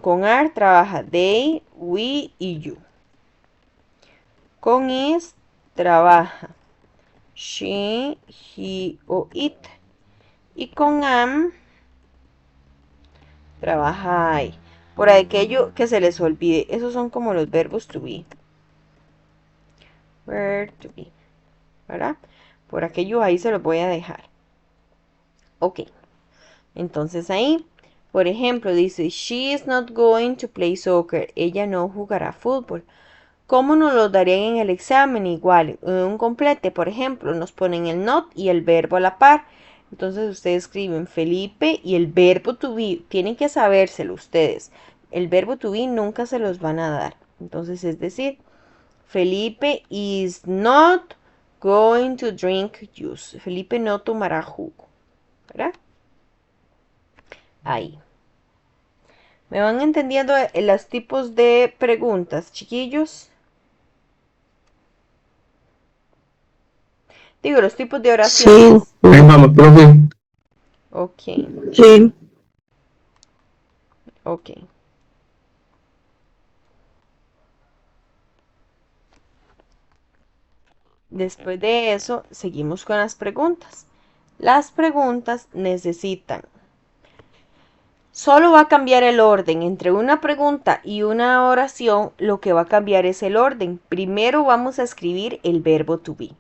Con are trabaja they, we y you. Con is trabaja she, he o it. Y con am trabaja I. Por aquello que se les olvide, esos son como los verbos to be. Verb to be, ¿verdad? Por aquello ahí se los voy a dejar. Ok, entonces ahí, por ejemplo, dice, she is not going to play soccer. Ella no jugará fútbol. ¿Cómo nos lo darían en el examen? Igual, un complete, por ejemplo, nos ponen el not y el verbo a la par. Entonces ustedes escriben Felipe y el verbo to be. Tienen que sabérselo ustedes. El verbo to be nunca se los van a dar. Entonces es decir, Felipe is not going to drink juice. Felipe no tomará jugo, ¿verdad? Ahí. ¿Me van entendiendo los tipos de preguntas, chiquillos? Digo, los tipos de oraciones. Sí. Ahí vamos, profe. Ok, Sí. ok. Después de eso, seguimos con las preguntas. Las preguntas necesitan. Solo va a cambiar el orden entre una pregunta y una oración. Lo que va a cambiar es el orden. Primero vamos a escribir el verbo to be.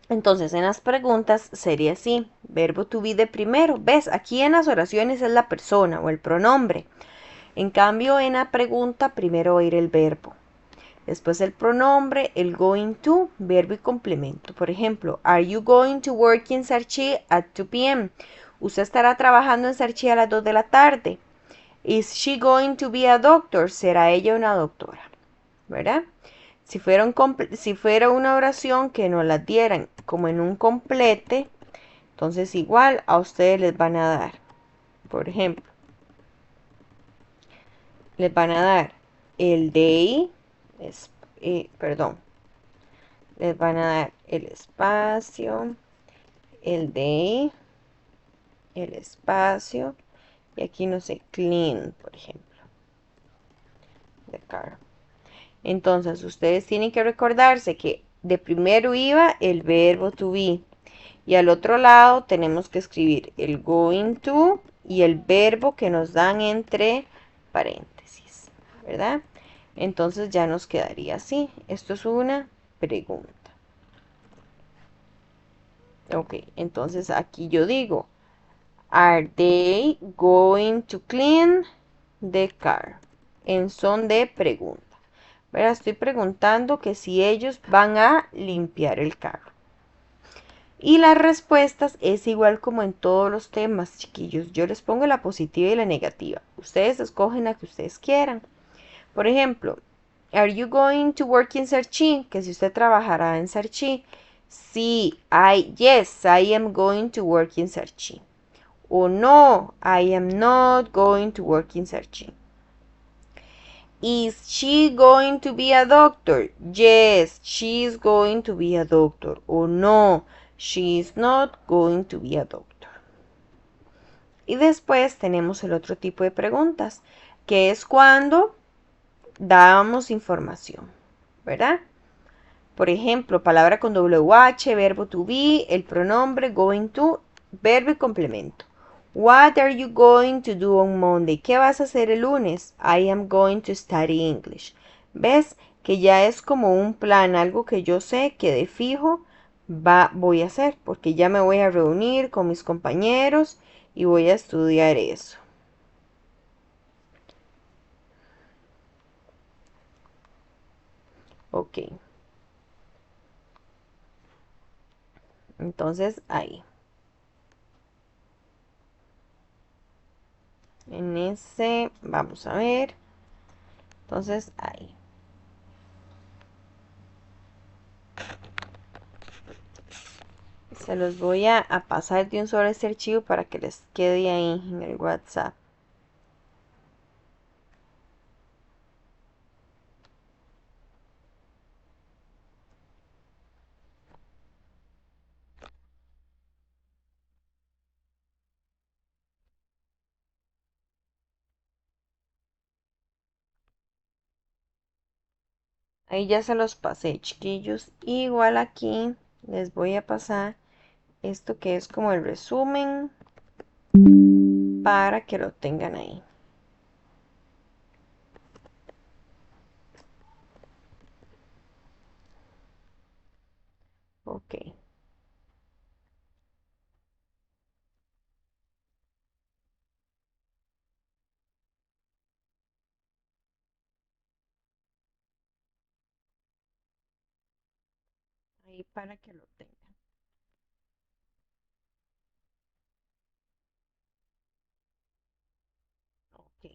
Entonces, en las preguntas sería así, verbo to be de primero. ¿Ves? Aquí en las oraciones es la persona o el pronombre. En cambio, en la pregunta primero va a ir el verbo. Después el pronombre, el going to, verbo y complemento. Por ejemplo, are you going to work in Sarchi at 2 p.m.? Usted estará trabajando en Sarchi a las 2 de la tarde. Is she going to be a doctor? ¿Será ella una doctora? ¿Verdad? Si fuera una oración que nos la dieran como en un complete, entonces igual a ustedes les van a dar, por ejemplo, les van a dar el day, les van a dar el espacio, el day, el espacio, y aquí no sé, clean, por ejemplo, the car. Entonces, ustedes tienen que recordarse que de primero iba el verbo to be. Y al otro lado tenemos que escribir el going to y el verbo que nos dan entre paréntesis, ¿verdad? Entonces ya nos quedaría así. Esto es una pregunta. Ok, entonces aquí yo digo, are they going to clean the car? En son de pregunta. ¿Verdad? Estoy preguntando que si ellos van a limpiar el carro. Y las respuestas es igual como en todos los temas, chiquillos. Yo les pongo la positiva y la negativa. Ustedes escogen la que ustedes quieran. Por ejemplo, Are you going to work in Sarchi? Que si usted trabajará en Sarchi. Sí, yes, I am going to work in Sarchi. O no, I am not going to work in Sarchi. Is she going to be a doctor? Yes, she is going to be a doctor. O no, she is not going to be a doctor. Y después tenemos el otro tipo de preguntas, que es cuando damos información, ¿verdad? Por ejemplo, palabra con WH, verbo to be, el pronombre going to, verbo y complemento. What are you going to do on Monday? ¿Qué vas a hacer el lunes? I am going to study English. ¿Ves? Que ya es como un plan, algo que yo sé que de fijo voy a hacer, porque ya me voy a reunir con mis compañeros y voy a estudiar eso. Ok. Entonces ahí. En ese, vamos a ver. Entonces ahí. Se los voy a pasar de un solo este archivo para que les quede ahí en el WhatsApp. Ahí ya se los pasé, chiquillos. Igual aquí les voy a pasar esto que es como el resumen para que lo tengan ahí. Ok. Ahí para que lo tengan. Ok.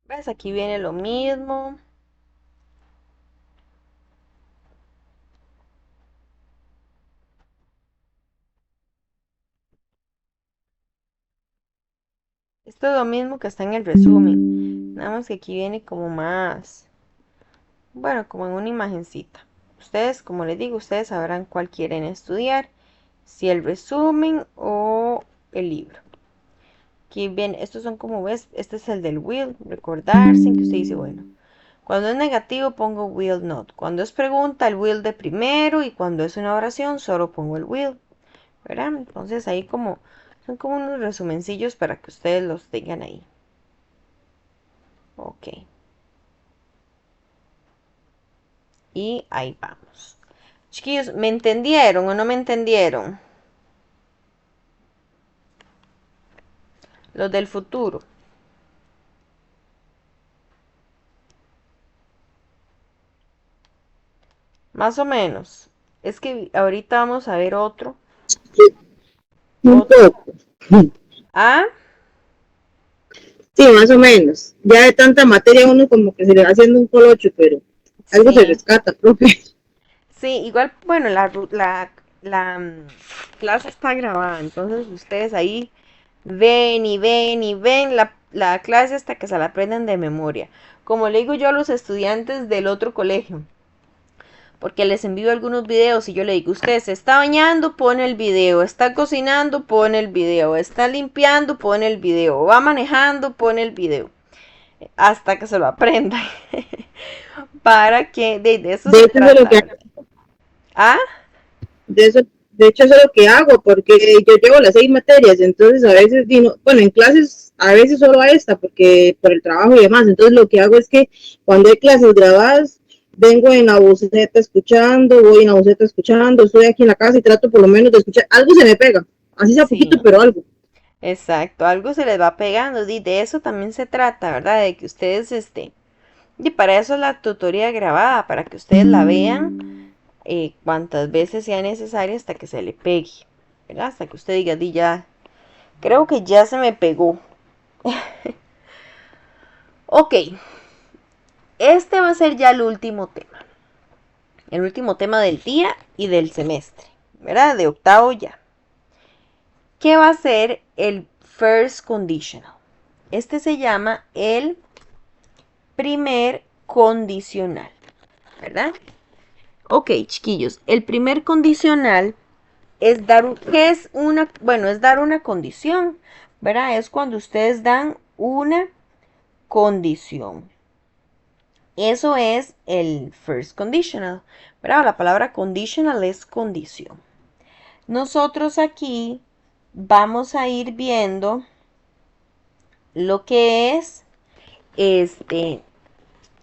¿Ves? Aquí viene lo mismo. Esto es lo mismo que está en el resumen. Nada más que aquí viene como más. Bueno, como en una imagencita. Ustedes, como les digo, ustedes sabrán cuál quieren estudiar. Si el resumen o el libro. Aquí bien, estos son como ves, este es el del will, recordarse que usted dice, bueno, cuando es negativo pongo will not, cuando es pregunta el will de primero y cuando es una oración solo pongo el will, ¿verdad? Entonces ahí como, son como unos resumencillos para que ustedes los tengan ahí. Ok. Y ahí vamos. Chiquillos, ¿me entendieron o no me entendieron? Los del futuro. Más o menos. Es que ahorita vamos a ver otro. Un poco. Ah, Sí, más o menos. Ya de tanta materia uno como que se le va haciendo un colocho, pero algo se sí. rescata, profe. Sí, igual, bueno, la clase está grabada, entonces ustedes ahí ven y ven y ven la clase hasta que se la aprendan de memoria. Como le digo yo a los estudiantes del otro colegio, porque les envío algunos videos y yo le digo, usted se está bañando, pone el video, está cocinando, pone el video, está limpiando, pone el video, va manejando, pone el video, hasta que se lo aprenda. Para que de eso De se hecho, eso es lo que, trata. ¿Ah? de eso, de hecho, eso es lo que hago, porque yo llevo las 6 materias, entonces a veces, bueno, en clases a veces solo a esta, porque por el trabajo y demás, entonces lo que hago es que cuando hay clases grabadas, vengo en la boceta escuchando, voy en la boceta escuchando, estoy aquí en la casa y trato por lo menos de escuchar, algo se me pega, así sea poquito, Sí. pero algo. Exacto, algo se les va pegando y de eso también se trata, ¿verdad? De que ustedes, y para eso es la tutoría grabada, para que ustedes la vean cuantas veces sea necesario hasta que se le pegue, ¿verdad? Hasta que usted diga, di ya, creo que ya se me pegó. Ok, Este va a ser ya el último tema. El último tema del día y del semestre, ¿verdad? De octavo ya. ¿Qué va a ser el first conditional? Este se llama el primer condicional, ¿verdad? Ok, chiquillos, el primer condicional es dar, ¿qué es una? Bueno, es dar una condición, ¿verdad? Es cuando ustedes dan una condición. Eso es el first conditional, ¿verdad? La palabra conditional es condición. Nosotros aquí vamos a ir viendo lo que es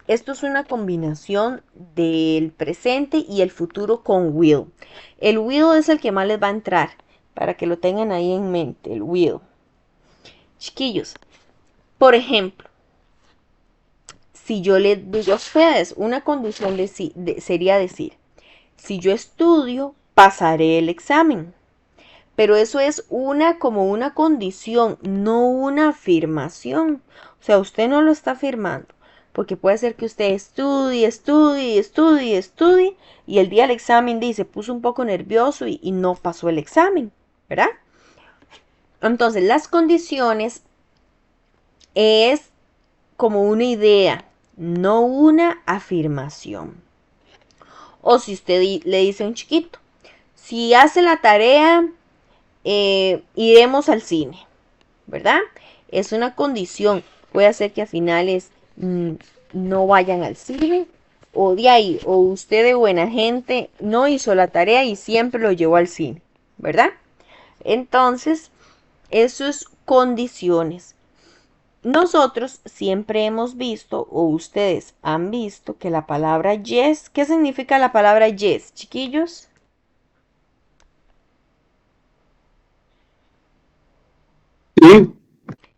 esto es una combinación del presente y el futuro con will. El will es el que más les va a entrar, para que lo tengan ahí en mente, el will. Chiquillos, por ejemplo, si yo les digo a ustedes, una condición sería decir, si yo estudio, pasaré el examen. Pero eso es como una condición, no una afirmación. O sea, usted no lo está afirmando. Porque puede ser que usted estudie y el día del examen se puso un poco nervioso y no pasó el examen, ¿verdad? Entonces, las condiciones es como una idea, no una afirmación. O si usted le dice a un chiquito, si hace la tarea, iremos al cine, ¿verdad? Es una condición. Puede hacer que a finales no vayan al cine, o de ahí, o usted de buena gente no hizo la tarea y siempre lo llevó al cine, ¿verdad? Entonces, eso es condiciones. Nosotros siempre hemos visto, o ustedes han visto, que la palabra yes, ¿qué significa la palabra yes, chiquillos? Sí.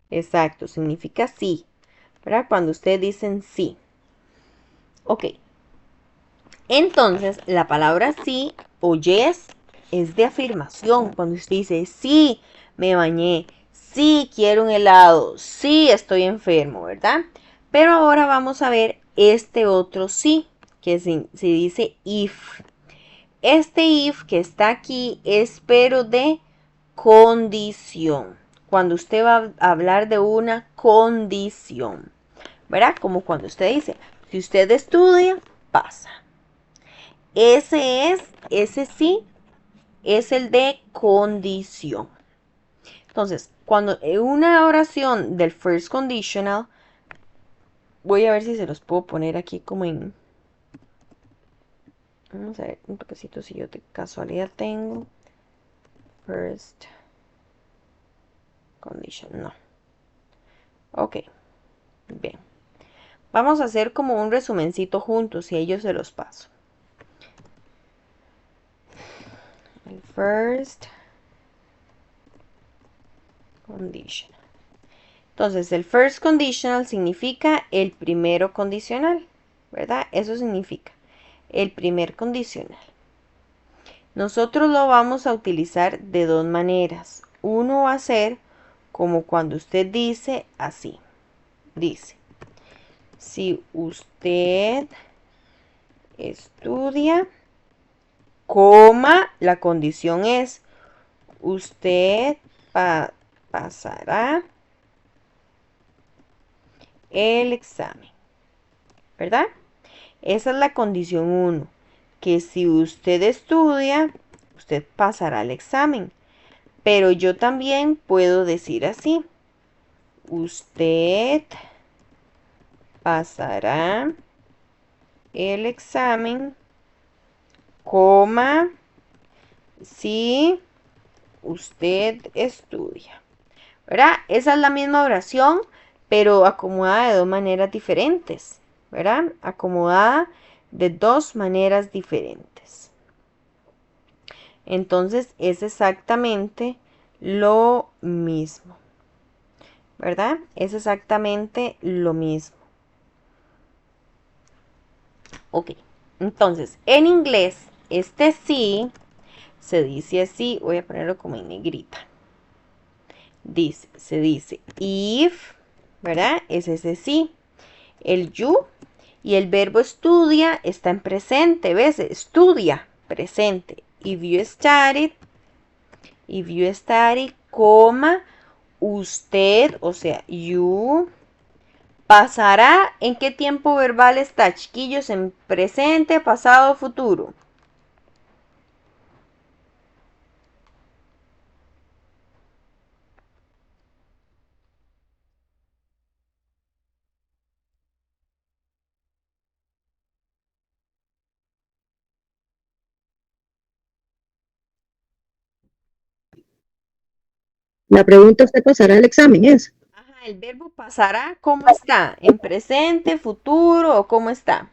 Exacto, significa sí, ¿verdad? Cuando ustedes dicen sí. Ok. Entonces, la palabra sí o yes es de afirmación. Cuando usted dice sí, me bañé, sí, quiero un helado, sí, estoy enfermo, ¿verdad? Pero ahora vamos a ver este otro sí, que se dice if. Este if que está aquí es pero de condición. Cuando usted va a hablar de una condición, ¿verdad? Como cuando usted dice, si usted estudia, pasa. Ese sí, es el de condición. Entonces, cuando en una oración del first conditional, voy a ver si se los puedo poner aquí como en... Vamos a ver un toquecito si yo de casualidad tengo. First condition, no. Ok, bien. Vamos a hacer como un resumencito juntos y ellos se los paso. El first conditional. Entonces, el first conditional significa el primero condicional, ¿verdad? Eso significa el primer condicional. Nosotros lo vamos a utilizar de dos maneras. Uno va a ser como cuando usted dice así. Dice, si usted estudia, coma, la condición es, usted pasará el examen, ¿verdad? Esa es la condición 1, que si usted estudia, usted pasará el examen. Pero yo también puedo decir así, usted pasará el examen, coma, si usted estudia, ¿verdad? Esa es la misma oración, pero acomodada de dos maneras diferentes, ¿verdad? Acomodada de dos maneras diferentes. Entonces es exactamente lo mismo, ¿verdad? Es exactamente lo mismo. Ok, entonces en inglés este sí se dice así, voy a ponerlo como en negrita. Se dice if, ¿verdad? Es ese sí. El you Y el verbo estudia está en presente, ¿ves? Estudia, presente. If you studied, coma, usted, o sea, you, pasará. ¿En qué tiempo verbal está, chiquillos? En presente, pasado, futuro. La pregunta, ¿usted pasará el examen? ¿Es Ajá, el verbo pasará, ¿cómo está? ¿En presente, futuro o cómo está?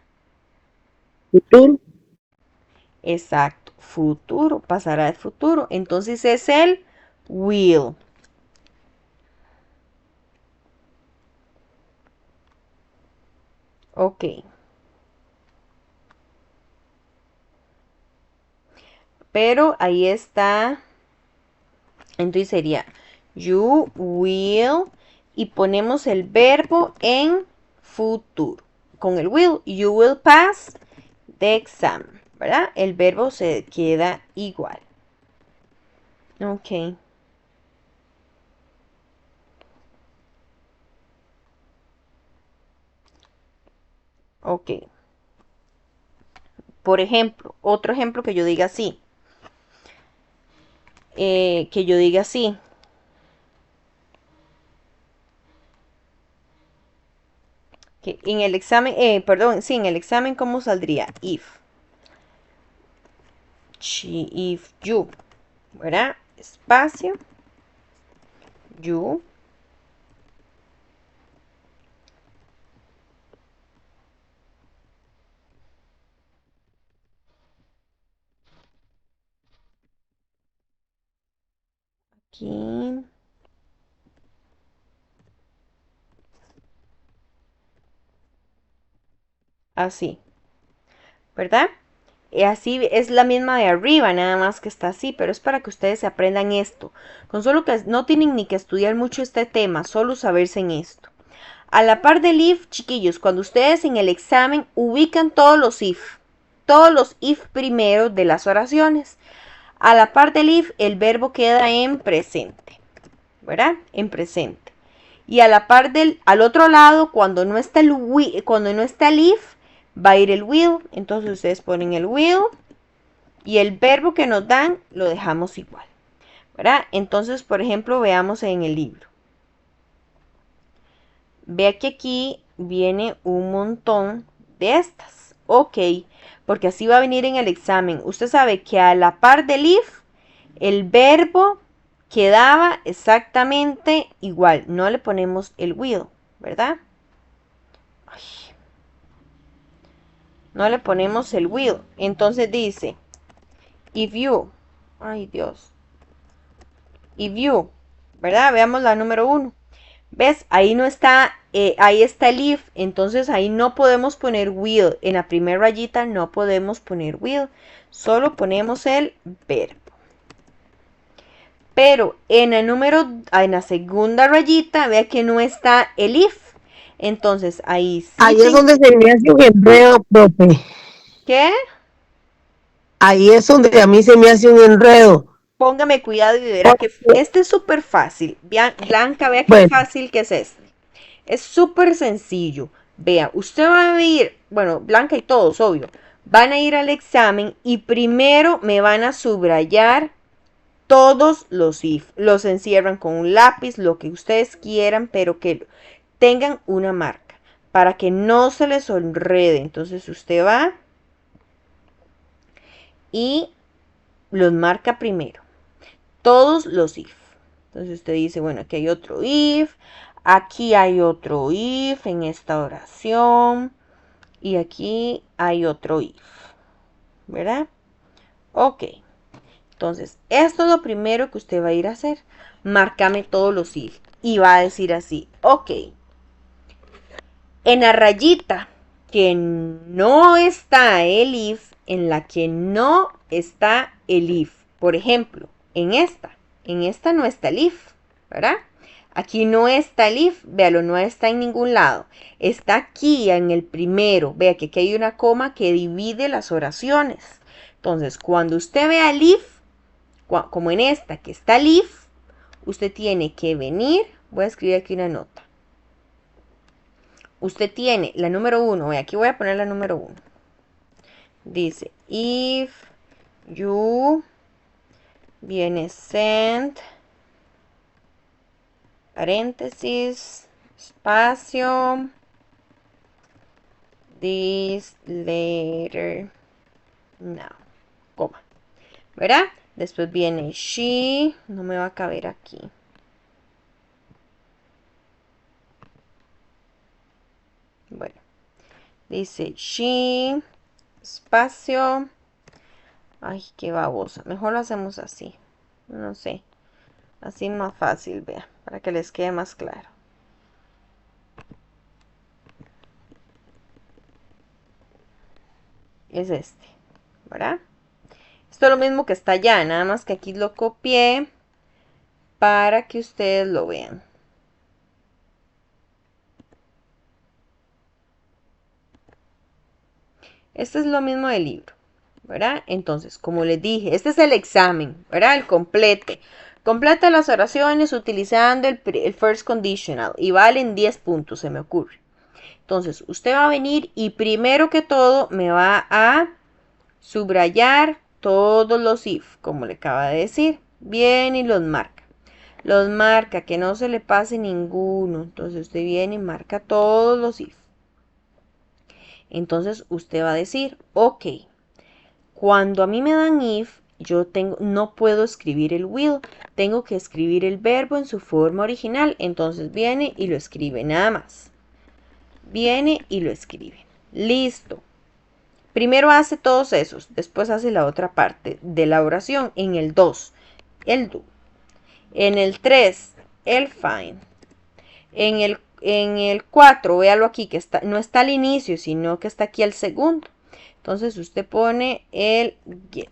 futuro? Exacto, futuro, pasará el futuro. Entonces es el will. Ok. Pero ahí está. Entonces sería you will y ponemos el verbo en futuro. Con el will, you will pass the exam, ¿verdad? El verbo se queda igual. Ok. Ok. Por ejemplo, otro ejemplo que yo diga así. Que yo diga así. Que en el examen, perdón, sí, en el examen, ¿cómo saldría? If you, ¿verdad? Espacio, you, aquí, así, ¿verdad? Y así es la misma de arriba, nada más que está así, pero es para que ustedes se aprendan esto. Con solo que no tienen ni que estudiar mucho este tema, solo saberse en esto. A la par del if, chiquillos, cuando ustedes en el examen ubican todos los if primero de las oraciones. A la par del if, el verbo queda en presente, ¿verdad? En presente. Y a la par al otro lado, cuando no está el if, va a ir el will. Entonces ustedes ponen el will y el verbo que nos dan lo dejamos igual, ¿verdad? Entonces, por ejemplo, veamos en el libro. Vea que aquí viene un montón de estas. Ok, porque así va a venir en el examen. Usted sabe que a la par del if, el verbo quedaba exactamente igual. No le ponemos el will, ¿verdad? Ay, no le ponemos el will. Entonces dice, if you, ay Dios, if you, ¿verdad? Veamos la número 1. ¿Ves? Ahí no está, ahí está el if, entonces ahí no podemos poner will. En la primera rayita no podemos poner will, solo ponemos el verbo. Pero en la segunda rayita, vea que no está el if. Entonces ahí sí. Ahí es donde se me hace un enredo, profe. ¿Qué? Ahí es donde a mí se me hace un enredo. Póngame cuidado y verá que este es súper fácil. Blanca, vea qué fácil que es este. Es súper sencillo. Vea, usted va a ir, bueno, Blanca y todos, obvio, van a ir al examen y primero me van a subrayar todos los if. Los encierran con un lápiz, lo que ustedes quieran, pero que tengan una marca para que no se les enrede. Entonces usted va y los marca primero. Todos los if. Entonces usted dice, bueno, aquí hay otro if, aquí hay otro if en esta oración y aquí hay otro if, ¿verdad? Ok. Entonces, esto es lo primero que usted va a ir a hacer. Márcame todos los if y va a decir así, ok. En la rayita que no está el if, en la que no está el if, por ejemplo, en esta no está el if, ¿verdad? Aquí no está el if, véalo, no está en ningún lado. Está aquí en el primero. Vea que aquí hay una coma que divide las oraciones. Entonces, cuando usted vea el if, como en esta que está el if, usted tiene que venir. Voy a escribir aquí una nota. Usted tiene la número 1. Aquí voy a poner la número 1. Dice, if you viene send, paréntesis, espacio, this letter now, coma, ¿verdad? Después viene she, no me va a caber aquí. Bueno, dice she, espacio, ay, qué babosa, mejor lo hacemos así, no sé, así más fácil, vea, para que les quede más claro. Es este, ¿verdad? Esto es lo mismo que está allá, nada más que aquí lo copié para que ustedes lo vean. Este es lo mismo del libro, ¿verdad? Entonces, como les dije, este es el examen, ¿verdad? El complete. Completa las oraciones utilizando el first conditional y valen 10 puntos, se me ocurre. Entonces, usted va a venir y primero que todo me va a subrayar todos los if, como le acaba de decir. Bien, y los marca. Los marca, que no se le pase ninguno. Entonces, usted viene y marca todos los if. Entonces, usted va a decir, ok, cuando a mí me dan if, yo no puedo escribir el will, tengo que escribir el verbo en su forma original. Entonces viene y lo escribe nada más. Viene y lo escribe. Listo. Primero hace todos esos, después hace la otra parte de la oración. En el 2, el do. En el 3, el find. En el 4, véalo aquí, que no está al inicio, sino que está aquí al segundo. Entonces usted pone el get.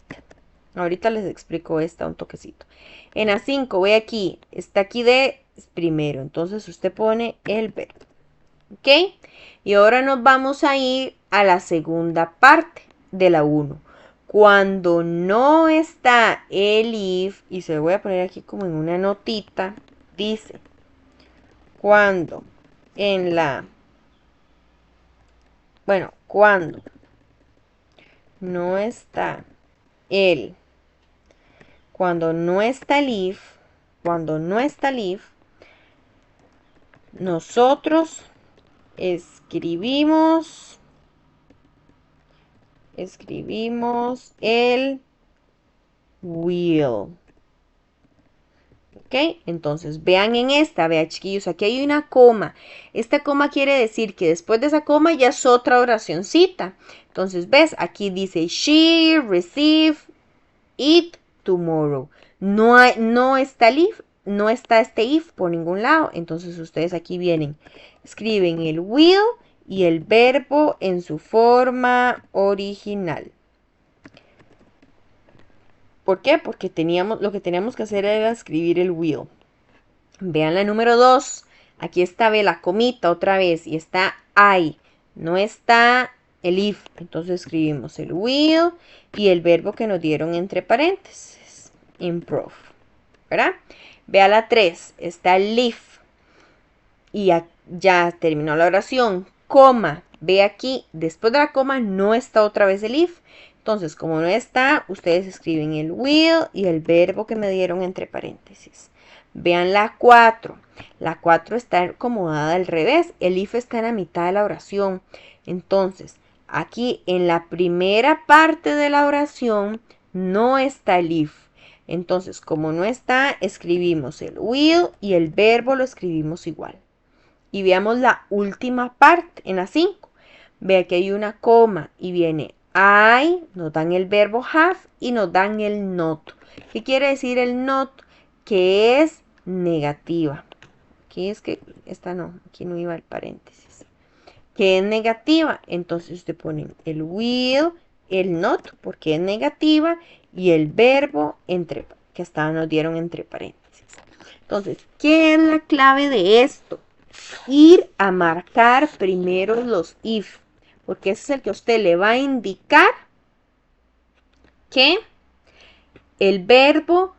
Ahorita les explico esta un toquecito. En la 5, ve aquí, está aquí de primero. Entonces usted pone el verbo. ¿Ok? Y ahora nos vamos a ir a la segunda parte de la 1. Cuando no está el if, y se lo voy a poner aquí como en una notita, dice, cuando cuando no está cuando no está el if, nosotros escribimos el will. ¿Ok? Entonces, vean en esta, vean chiquillos, aquí hay una coma. Esta coma quiere decir que después de esa coma ya es otra oracioncita. Entonces, ¿ves? Aquí dice, she receive it tomorrow. No está el if, no está este if por ningún lado. Entonces, ustedes aquí vienen, escriben el will y el verbo en su forma original. ¿Por qué? Porque lo que teníamos que hacer era escribir el will. Vean la número 2. Aquí está, ve la comita otra vez y está I. No está el if. Entonces escribimos el will y el verbo que nos dieron entre paréntesis. Improve. ¿Verdad? Vea la 3. Está el if. Y ya terminó la oración. Coma. Ve aquí. Después de la coma no está otra vez el if. Entonces, como no está, ustedes escriben el will y el verbo que me dieron entre paréntesis. Vean la 4. La 4 está acomodada al revés. El if está en la mitad de la oración. Entonces, aquí en la primera parte de la oración no está el if. Entonces, como no está, escribimos el will y el verbo lo escribimos igual. Y veamos la última parte, en la 5. Vea que hay una coma y viene I, nos dan el verbo have y nos dan el not. ¿Qué quiere decir el not? Que es negativa. Aquí es que esta no, aquí no iba el paréntesis. Que es negativa. Entonces usted pone el will, el not, porque es negativa, y el verbo que nos dieron entre paréntesis. Entonces, ¿qué es la clave de esto? Ir a marcar primero los if, porque ese es el que a usted le va a indicar que el verbo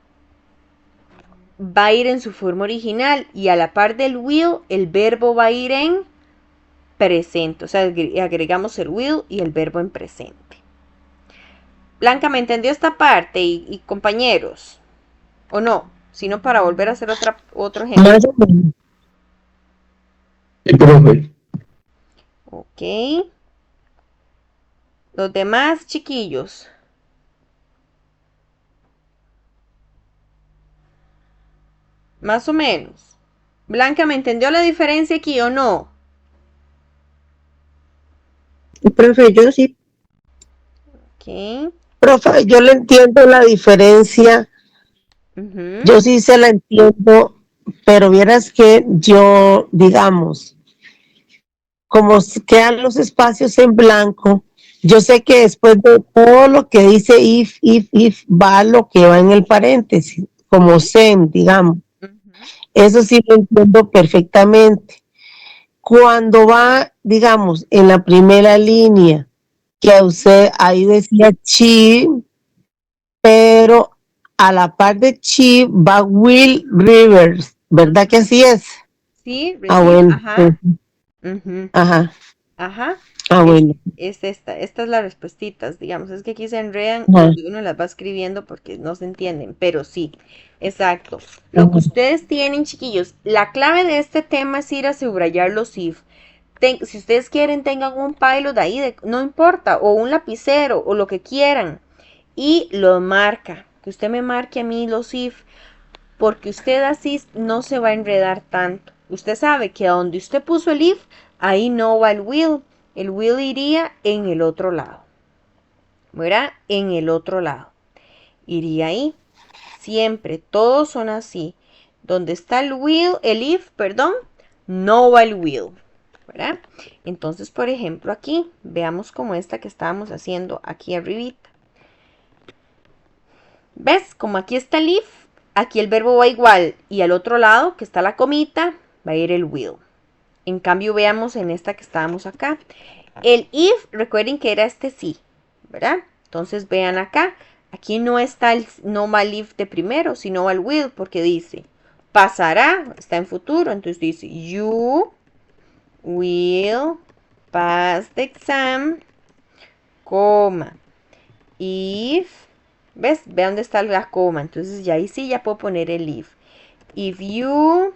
va a ir en su forma original y a la par del will, el verbo va a ir en presente. O sea, agregamos el will y el verbo en presente. Blanca, ¿me entendió esta parte? Y compañeros, ¿o no? Sino para volver a hacer otro ejemplo. Más o menos. Sí, profe. Ok. Los demás chiquillos. Más o menos. Blanca, ¿me entendió la diferencia aquí o no? Profe, yo sí. Ok. Profe, yo le entiendo la diferencia, yo sí se la entiendo, pero vieras que yo, digamos, como quedan los espacios en blanco, yo sé que después de todo lo que dice if, va lo que va en el paréntesis, como send, digamos. Eso sí lo entiendo perfectamente. Cuando va, digamos, en la primera línea, que usted ahí decía chi, pero a la par de chi va Will Rivers, ¿verdad que así es? Sí, Ah, receive, bueno. ajá. Ujú. Ajá. Ajá. Ah, bueno. Es esta. Estas las respuestas, digamos. Es que aquí se enredan Ajá. donde uno las va escribiendo porque no se entienden, pero sí, exacto. Lo que Ajá. ustedes tienen, chiquillos, la clave de este tema es ir a subrayar los if. Si ustedes quieren, tengan un pilot ahí, no importa, o un lapicero, o lo que quieran, y lo marca. Que usted me marque a mí los if, porque usted así no se va a enredar tanto. Usted sabe que a donde usted puso el if, ahí no va el will iría en el otro lado, ¿verdad? En el otro lado, iría ahí, siempre, todos son así, donde está el will, el if, perdón, no va el will, ¿verdad? Entonces, por ejemplo, aquí, veamos como esta que estábamos haciendo aquí arribita. ¿Ves? Como aquí está el if, aquí el verbo va igual y al otro lado, que está la comita, va a ir el will. En cambio, veamos en esta que estábamos acá. El if, recuerden que era este sí, ¿verdad? Entonces vean acá, aquí no está no va el if de primero, sino va el will, porque dice, pasará, está en futuro, entonces dice, you will pass the exam, coma, if, ¿ves? Ve dónde está la coma. Entonces ya ahí sí ya puedo poner el if. If you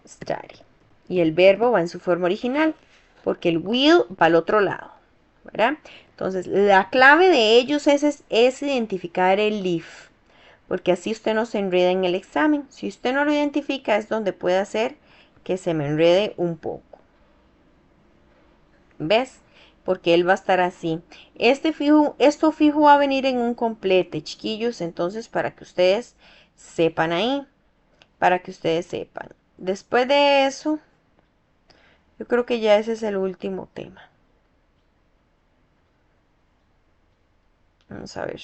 study. Y el verbo va en su forma original. Porque el will va al otro lado. ¿Verdad? Entonces la clave de ellos es identificar el if. Porque así usted no se enreda en el examen. Si usted no lo identifica es donde puede hacer que se me enrede un poco. ¿Ves? Porque él va a estar así. Esto fijo va a venir en un complete, chiquillos. Entonces, para que ustedes sepan ahí. Para que ustedes sepan. Después de eso, yo creo que ya ese es el último tema. Vamos a ver.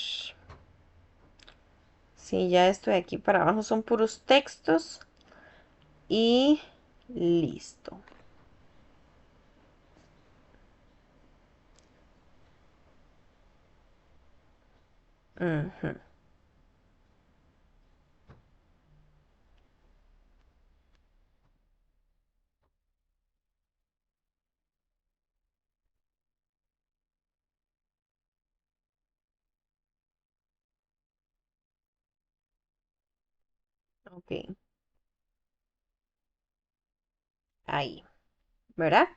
Sí, ya estoy aquí para abajo. Son puros textos. Y listo. Ujú. Ok. Ahí. ¿Verdad?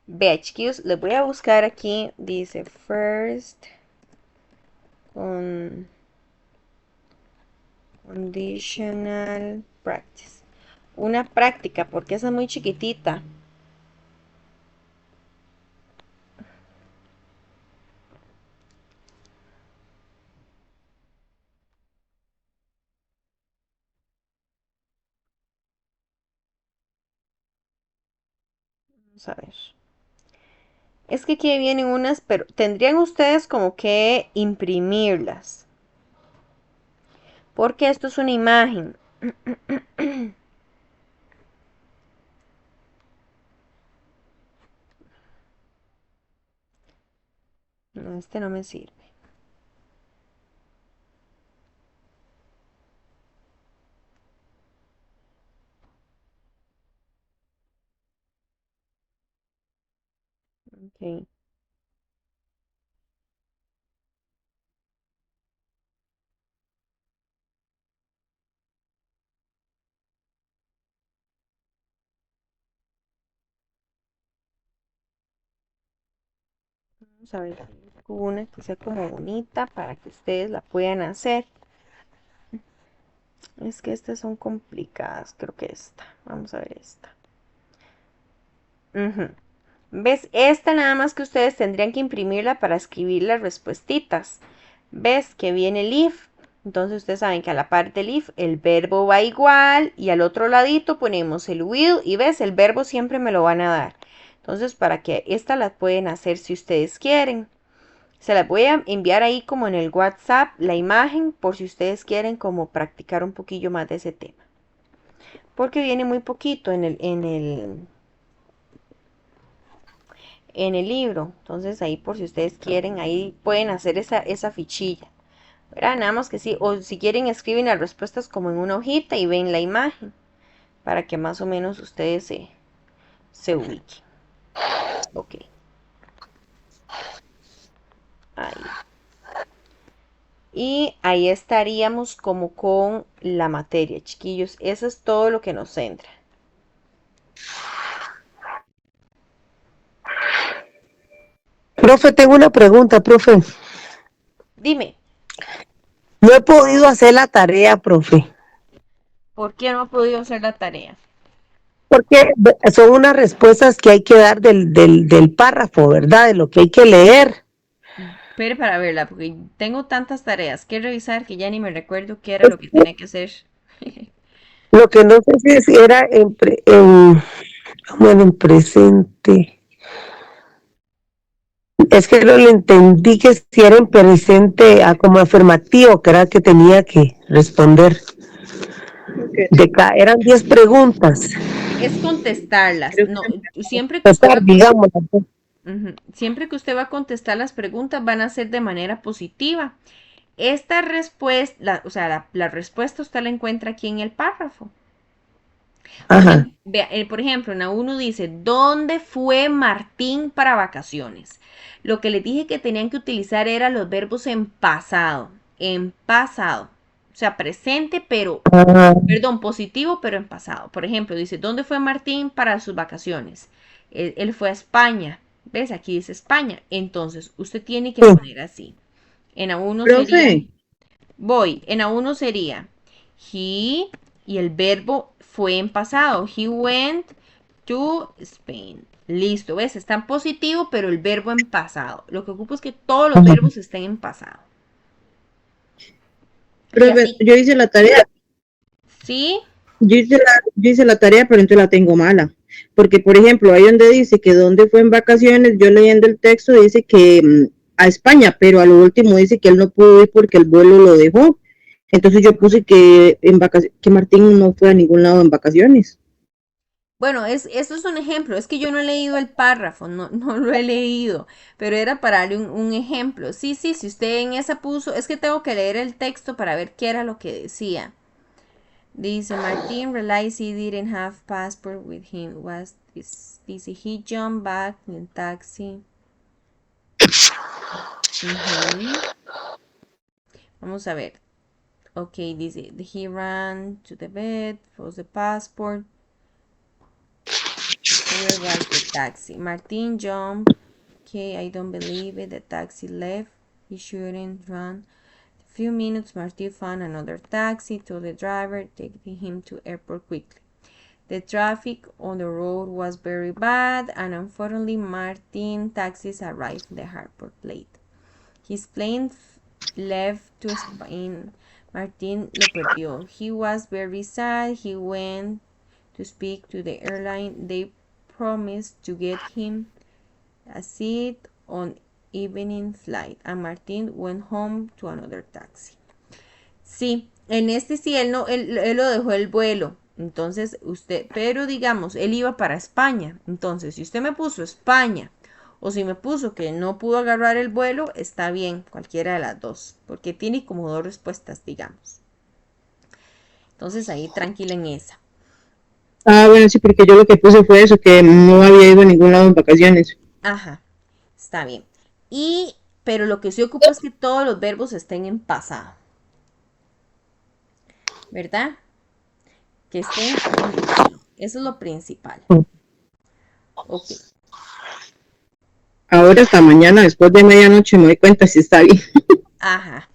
Vea, chiquillos, les voy a buscar aquí. Dice first conditional practice. Una práctica, porque esa es muy chiquitita. Vamos a ver. Es que aquí vienen unas, pero tendrían ustedes como que imprimirlas. Porque esto es una imagen. No, este no me sirve. Ok. Vamos a ver si busco una que sea como bonita para que ustedes la puedan hacer. Es que estas son complicadas. Creo que esta. Vamos a ver esta. Ujú. ¿Ves? Esta nada más que ustedes tendrían que imprimirla para escribir las respuestitas. ¿Ves? Que viene el if. Entonces ustedes saben que a la parte del if el verbo va igual y al otro ladito ponemos el will y ves, el verbo siempre me lo van a dar. Entonces para que esta la pueden hacer si ustedes quieren. Se las voy a enviar ahí como en el WhatsApp la imagen por si ustedes quieren como practicar un poquillo más de ese tema. Porque viene muy poquito en el libro. Entonces ahí por si ustedes quieren, ahí pueden hacer esa fichilla. ¿Verdad? Nada más que sí. O si quieren escriben las respuestas como en una hojita y ven la imagen. Para que más o menos ustedes se ubiquen. Ok. Ahí. Y ahí estaríamos como con la materia, chiquillos. Eso es todo lo que nos entra. Profe, tengo una pregunta, profe. Dime, No he podido hacer la tarea, profe, ¿por qué no he podido hacer la tarea? porque son unas respuestas que hay que dar del párrafo, ¿verdad? De lo que hay que leer. Pero para verla, porque tengo tantas tareas que revisar que ya ni me recuerdo qué era lo que tenía que hacer. Lo que no sé si era bueno, en presente. Es que no le entendí que si era en presente como afirmativo, que era que tenía que responder. Eran 10 preguntas. Es contestarlas. Creo No, que siempre que usted Pasar, va a digamos. siempre que usted va a contestar las preguntas van a ser de manera positiva. Esta respuesta, o sea, la respuesta usted la encuentra aquí en el párrafo. Ajá. Por ejemplo, en A1 dice, ¿dónde fue Martín para vacaciones? Lo que les dije que tenían que utilizar eran los verbos en pasado. En pasado. O sea, presente, pero, Ah, perdón, positivo, pero en pasado. Por ejemplo, dice, ¿dónde fue Martín para sus vacaciones? Él fue a España. ¿Ves? Aquí dice España. Entonces, usted tiene que sí. poner así. En A1 sería, profe, en A1 sería, he, y el verbo fue en pasado. He went to Spain. Listo, ¿ves? Está en positivo, pero el verbo en pasado. Lo que ocupo es que todos los Ajá. verbos estén en pasado. Y profe, así, yo hice la tarea, ¿sí? yo hice la tarea, pero entonces la tengo mala. Porque, por ejemplo, ahí donde dice que dónde fue en vacaciones, yo leyendo el texto dice que a España, pero a lo último dice que él no pudo ir porque el vuelo lo dejó. Entonces yo puse que que Martín no fue a ningún lado en vacaciones. Bueno, eso es un ejemplo. Es que yo no he leído el párrafo, no lo he leído, pero era para darle un ejemplo. Sí, sí, si usted en esa puso, es que tengo que leer el texto para ver qué era lo que decía. Dice, Martin realized he didn't have passport with him. Was dice, he jumped back in taxi. Ujú. Vamos a ver. Ok, dice, he ran to the bed, was the passport. Where was the taxi? Martin jumped. Okay, I don't believe it. The taxi left. He shouldn't run. A few minutes, Martin found another taxi, told the driver, taking him to airport quickly. The traffic on the road was very bad, and unfortunately, Martin taxis arrived at the airport late. His plane left to Spain. Martin lo perdió. He was very sad. He went to speak to the airline. They promised to get him a seat on evening flight, and Martin went home to another taxi. Sí, en este sí, él lo dejó el vuelo. Entonces, usted, pero digamos, él iba para España. Entonces, si usted me puso España O si me puso que no pudo agarrar el vuelo, está bien, cualquiera de las dos, porque tiene como dos respuestas, digamos. Entonces ahí tranquila en esa. Ah, bueno, sí, porque yo lo que puse fue eso, que no había ido a ningún lado en vacaciones. Ajá, está bien. Pero lo que sí ocupa es que todos los verbos estén en pasado, ¿verdad? Que estén en pasado. Eso es lo principal. Ok. Ahora hasta mañana, después de medianoche, me doy cuenta si está bien. Ajá.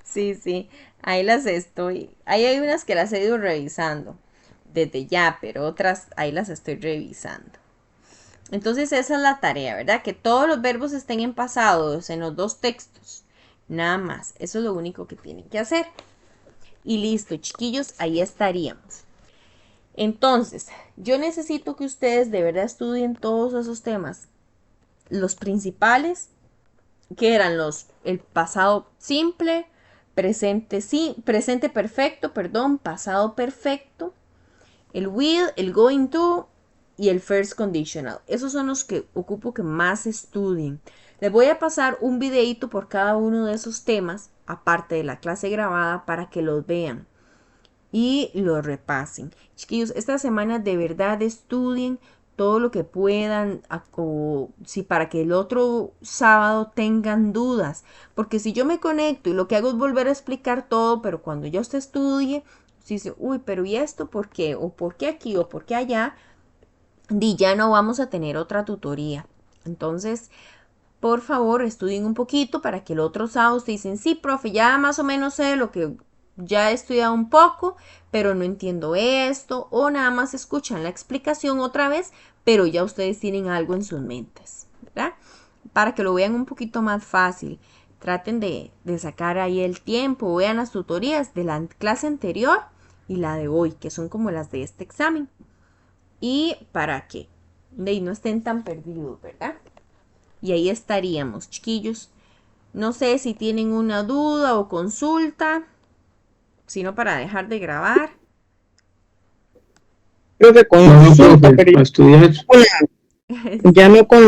Sí, sí. Ahí las estoy. Ahí hay unas que las he ido revisando desde ya, pero otras ahí las estoy revisando. Entonces esa es la tarea, ¿verdad? Que todos los verbos estén en pasados en los dos textos. Nada más. Eso es lo único que tienen que hacer. Y listo, chiquillos, ahí estaríamos. Entonces, yo necesito que ustedes de verdad estudien todos esos temas. Los principales, que eran el pasado simple, presente perfecto, perdón, pasado perfecto, el will, el going to y el first conditional. Esos son los que ocupo que más estudien. Les voy a pasar un videito por cada uno de esos temas, aparte de la clase grabada, para que los vean y lo repasen. Chiquillos, esta semana de verdad estudien todo lo que puedan, si para que el otro sábado tengan dudas, porque si yo me conecto y lo que hago es volver a explicar todo, pero cuando ya usted estudie, si dice, uy, pero ¿y esto por qué? ¿O por qué aquí? ¿O por qué allá? Ya no vamos a tener otra tutoría. Entonces, por favor, estudien un poquito para que el otro sábado ustedes dicen, sí, profe, ya más o menos sé lo que ya he estudiado un poco, pero no entiendo esto, o nada más escuchan la explicación otra vez, pero ya ustedes tienen algo en sus mentes, ¿verdad? Para que lo vean un poquito más fácil. Traten de sacar ahí el tiempo, vean las tutorías de la clase anterior y la de hoy, que son como las de este examen. Y para que no estén tan perdidos, ¿verdad? Y ahí estaríamos, chiquillos. No sé si tienen una duda o consulta, sino para dejar de grabar. Creo que No, no, consulta, profe, pero a estudiar. ya no con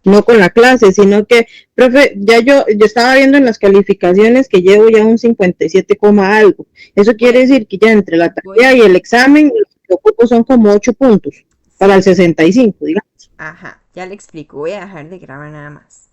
no con la clase, sino que, profe, ya yo estaba viendo en las calificaciones que llevo ya un 57, algo. Eso quiere Bueno, decir que ya entre la voy tarea a... y el examen, lo que ocupo son como 8 puntos para Sí, el 65, digamos. ajá, ya le explico. Voy a dejar de grabar nada más.